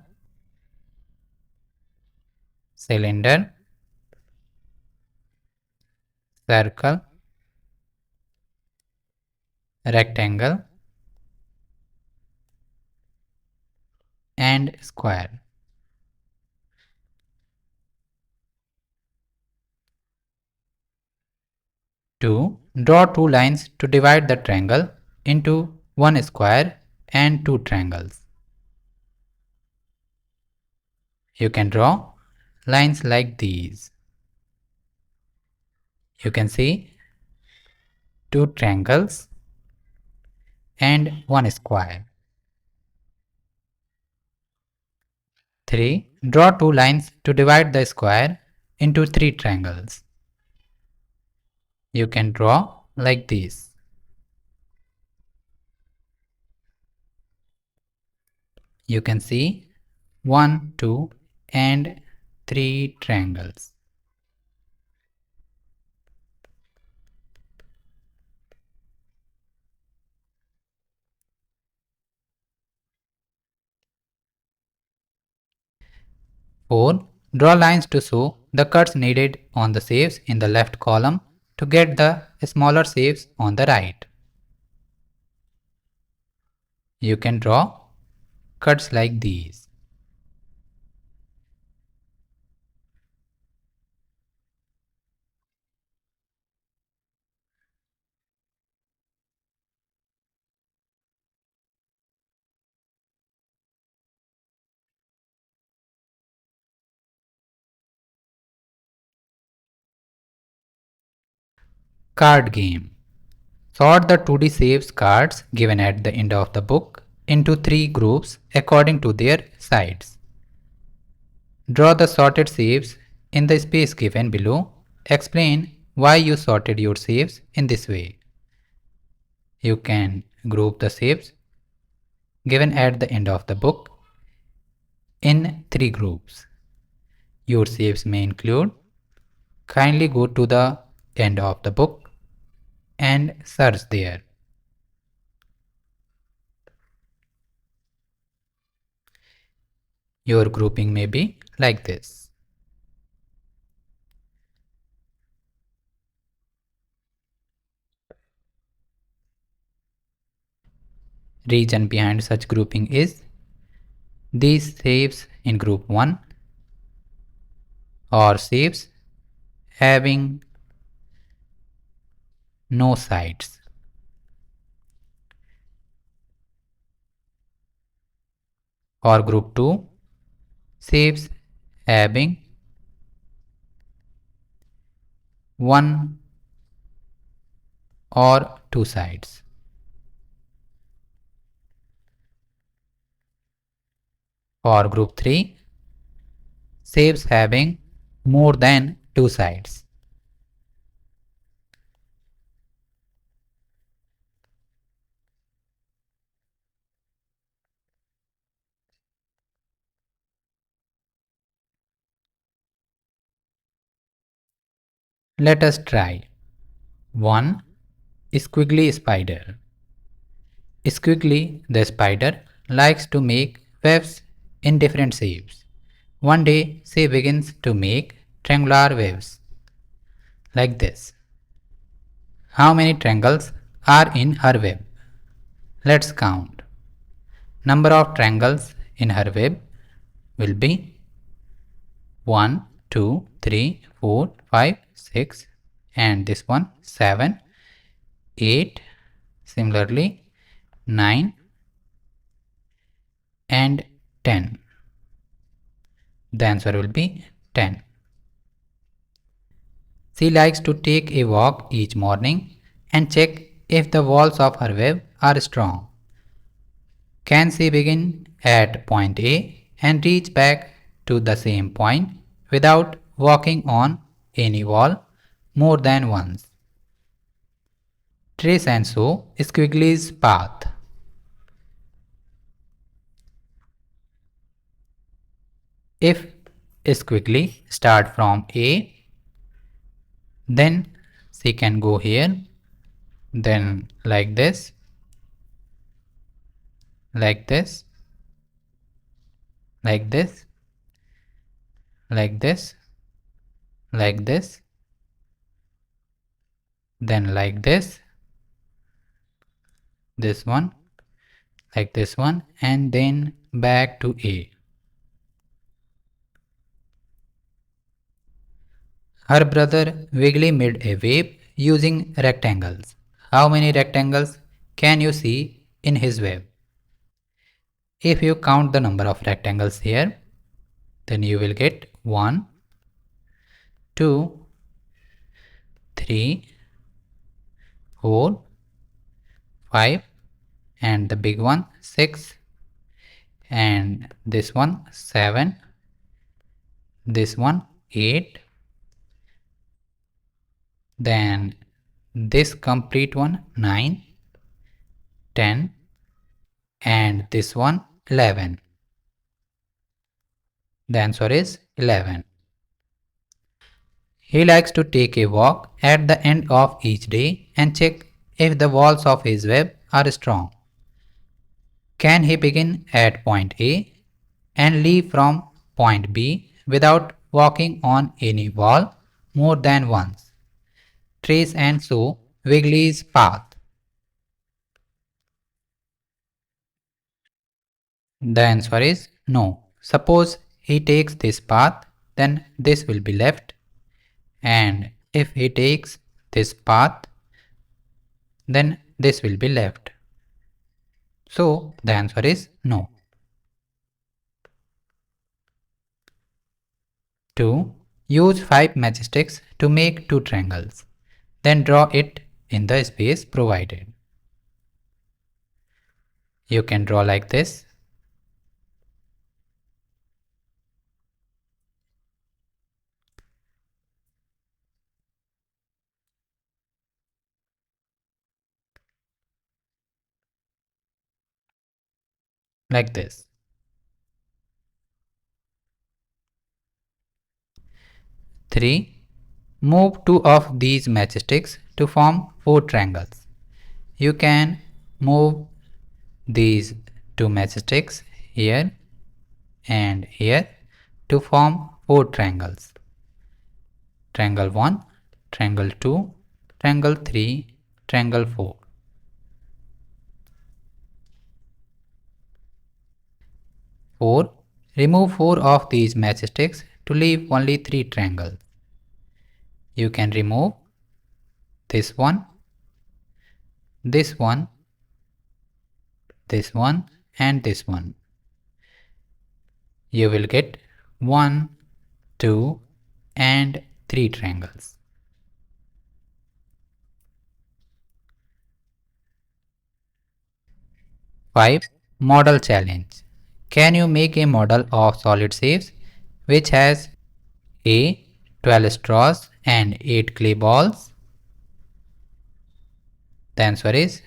cylinder, circle, rectangle and square. Two, draw two lines to divide the triangle into one square and two triangles. You can draw lines like these. You can see two triangles and one square. 3. Draw two lines to divide the square into three triangles. You can draw like this. You can see 1, 2 and 3 triangles. Four, draw lines to show the cuts needed on the shapes in the left column to get the smaller shapes on the right. You can draw cuts like these. Card game. Sort the 2D shapes cards given at the end of the book into 3 groups according to their sides. Draw the sorted shapes in the space given below. Explain why you sorted your shapes in this way. You can group the shapes given at the end of the book in 3 groups. Your shapes may include. Kindly go to the end of the book and search there. Your grouping may be like this. Reason behind such grouping is these shapes in group 1 or shapes having no sides. Or group 2 shapes having one or two sides. For group 3 shapes having more than two sides. Let us try. 1. Squiggly spider. Squiggly the spider likes to make webs in different shapes. One day she begins to make triangular webs like this. How many triangles are in her web? Let's count. Number of triangles in her web will be 1, 2, 3, 4, 5, 6 and this one 7, 8, similarly 9 and 10. The answer will be 10. She likes to take a walk each morning and check if the walls of her web are strong. Can she begin at point A and reach back to the same point without walking on any wall more than once? Trace and show Squiggly's path. If Squiggly start from A, then she can go here, then like this, like this, like this, like this, like this, then like this one, like this one, and then back to A. Her brother Wiggly made a web using rectangles. How many rectangles can you see in his web? If you count the number of rectangles here, then you will get 1, 2, 3, 4, 5 and the big one 6 and this one 7, this one 8, then this complete one 9, 10, and this one 11. The answer is 11. He likes to take a walk at the end of each day and check if the walls of his web are strong. Can he begin at point A and leave from point B without walking on any wall more than once? Trace and show Wiggly's path. The answer is no. Suppose he takes this path, then this will be left, and if he takes this path, then this will be left. So the answer is no. 2. Use 5 matchsticks to make 2 triangles. Then draw it in the space provided. You can draw like this. Like this. 3. Move 2 of these matchsticks to form 4 triangles. You can move these 2 matchsticks here and here to form 4 triangles. Triangle 1, triangle 2, triangle 3, triangle 4. 4. Remove 4 of these matchsticks to leave only 3 triangles. You can remove this one, this one, this one, and this one. You will get 1, 2, and 3 triangles. 5. Model challenge. Can you make a model of solid shapes which has A. 12 straws and 8 clay balls? The answer is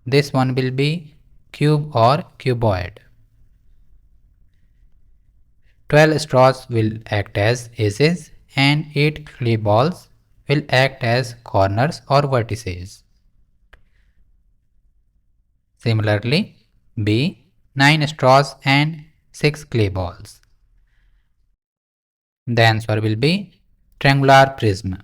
this one will be cube or cuboid. 12 straws will act as edges and 8 clay balls will act as corners or vertices. Similarly, B. 9 straws and 6 clay balls. The answer will be triangular prism.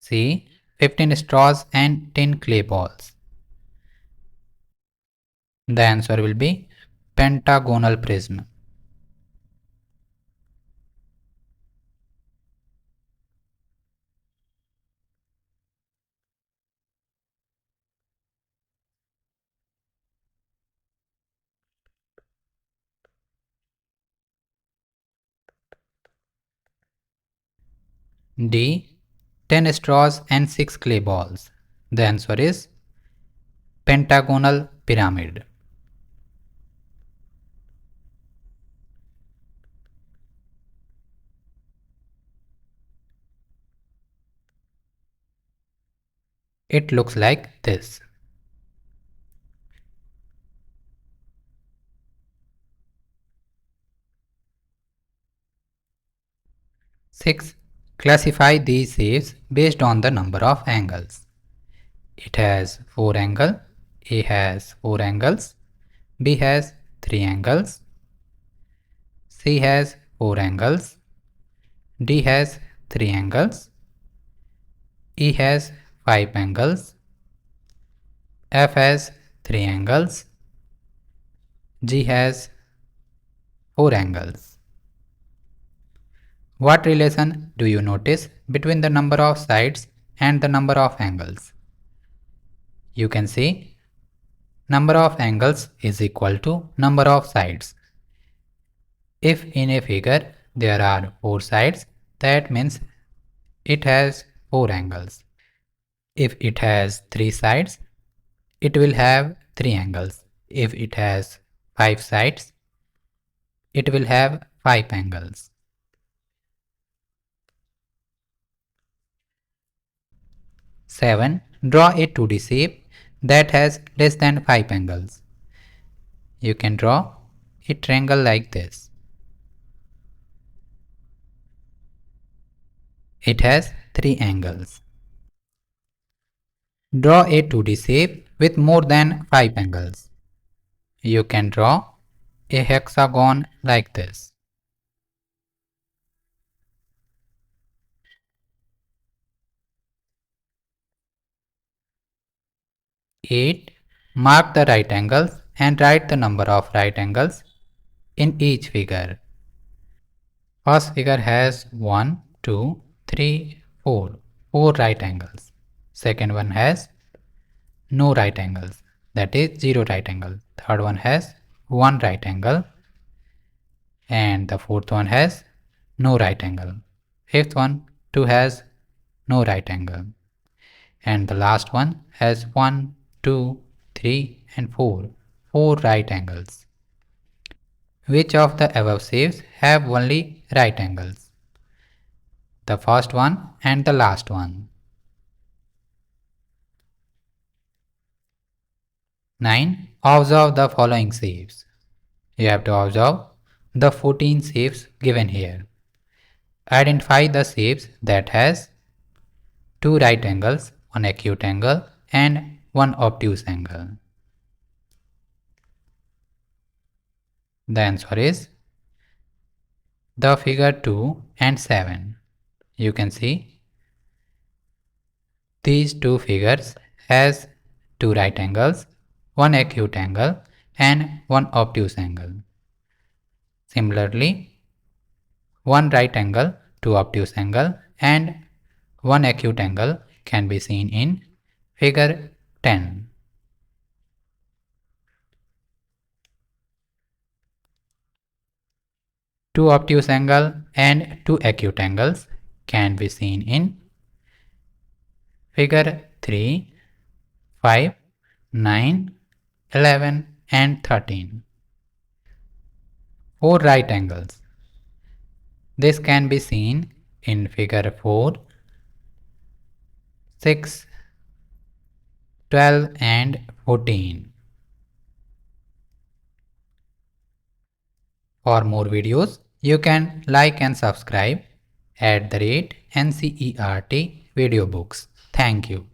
C. 15 straws and 10 clay balls. The answer will be pentagonal prism. D. 10 straws and 6 clay balls. The answer is pentagonal pyramid. It looks like this. 6. Classify these shapes based on the number of angles. It has 4 angles, A has 4 angles, B has 3 angles, C has 4 angles, D has 3 angles, E has 5 angles, F has 3 angles, G has 4 angles. What relation do you notice between the number of sides and the number of angles? You can see number of angles is equal to number of sides. If in a figure there are 4 sides, that means it has 4 angles. If it has 3 sides, it will have 3 angles. If it has 5 sides, it will have 5 angles. 7. Draw a 2D shape that has less than 5 angles. You can draw a triangle like this. It has 3 angles. Draw a 2D shape with more than 5 angles. You can draw a hexagon like this. 8. Mark the right angles and write the number of right angles in each figure. First figure has 1, 2, 3, 4. 4 right angles. Second one has no right angles, that is 0 right angle. Third one has 1 right angle, and the fourth one has no right angle. Fifth one too has no right angle, and the last one has 1, 2, 3 and 4. 4 right angles. Which of the above shapes have only right angles? The first one and the last one. 9. Observe the following shapes. You have to observe the 14 shapes given here. Identify the shapes that has 2 right angles, 1 acute angle and 1 obtuse angle. The answer is the figure 2 and 7. You can see these two figures has 2 right angles, 1 acute angle and 1 obtuse angle. Similarly, 1 right angle, 2 obtuse angle and 1 acute angle can be seen in figure 10. Two obtuse angle and 2 acute angles can be seen in figure 3, 5, 9, 11 and 13. 4 right angles. This can be seen in figure 4, 6, 12 and 14. For more videos, you can like and subscribe @NCERT video books. Thank you.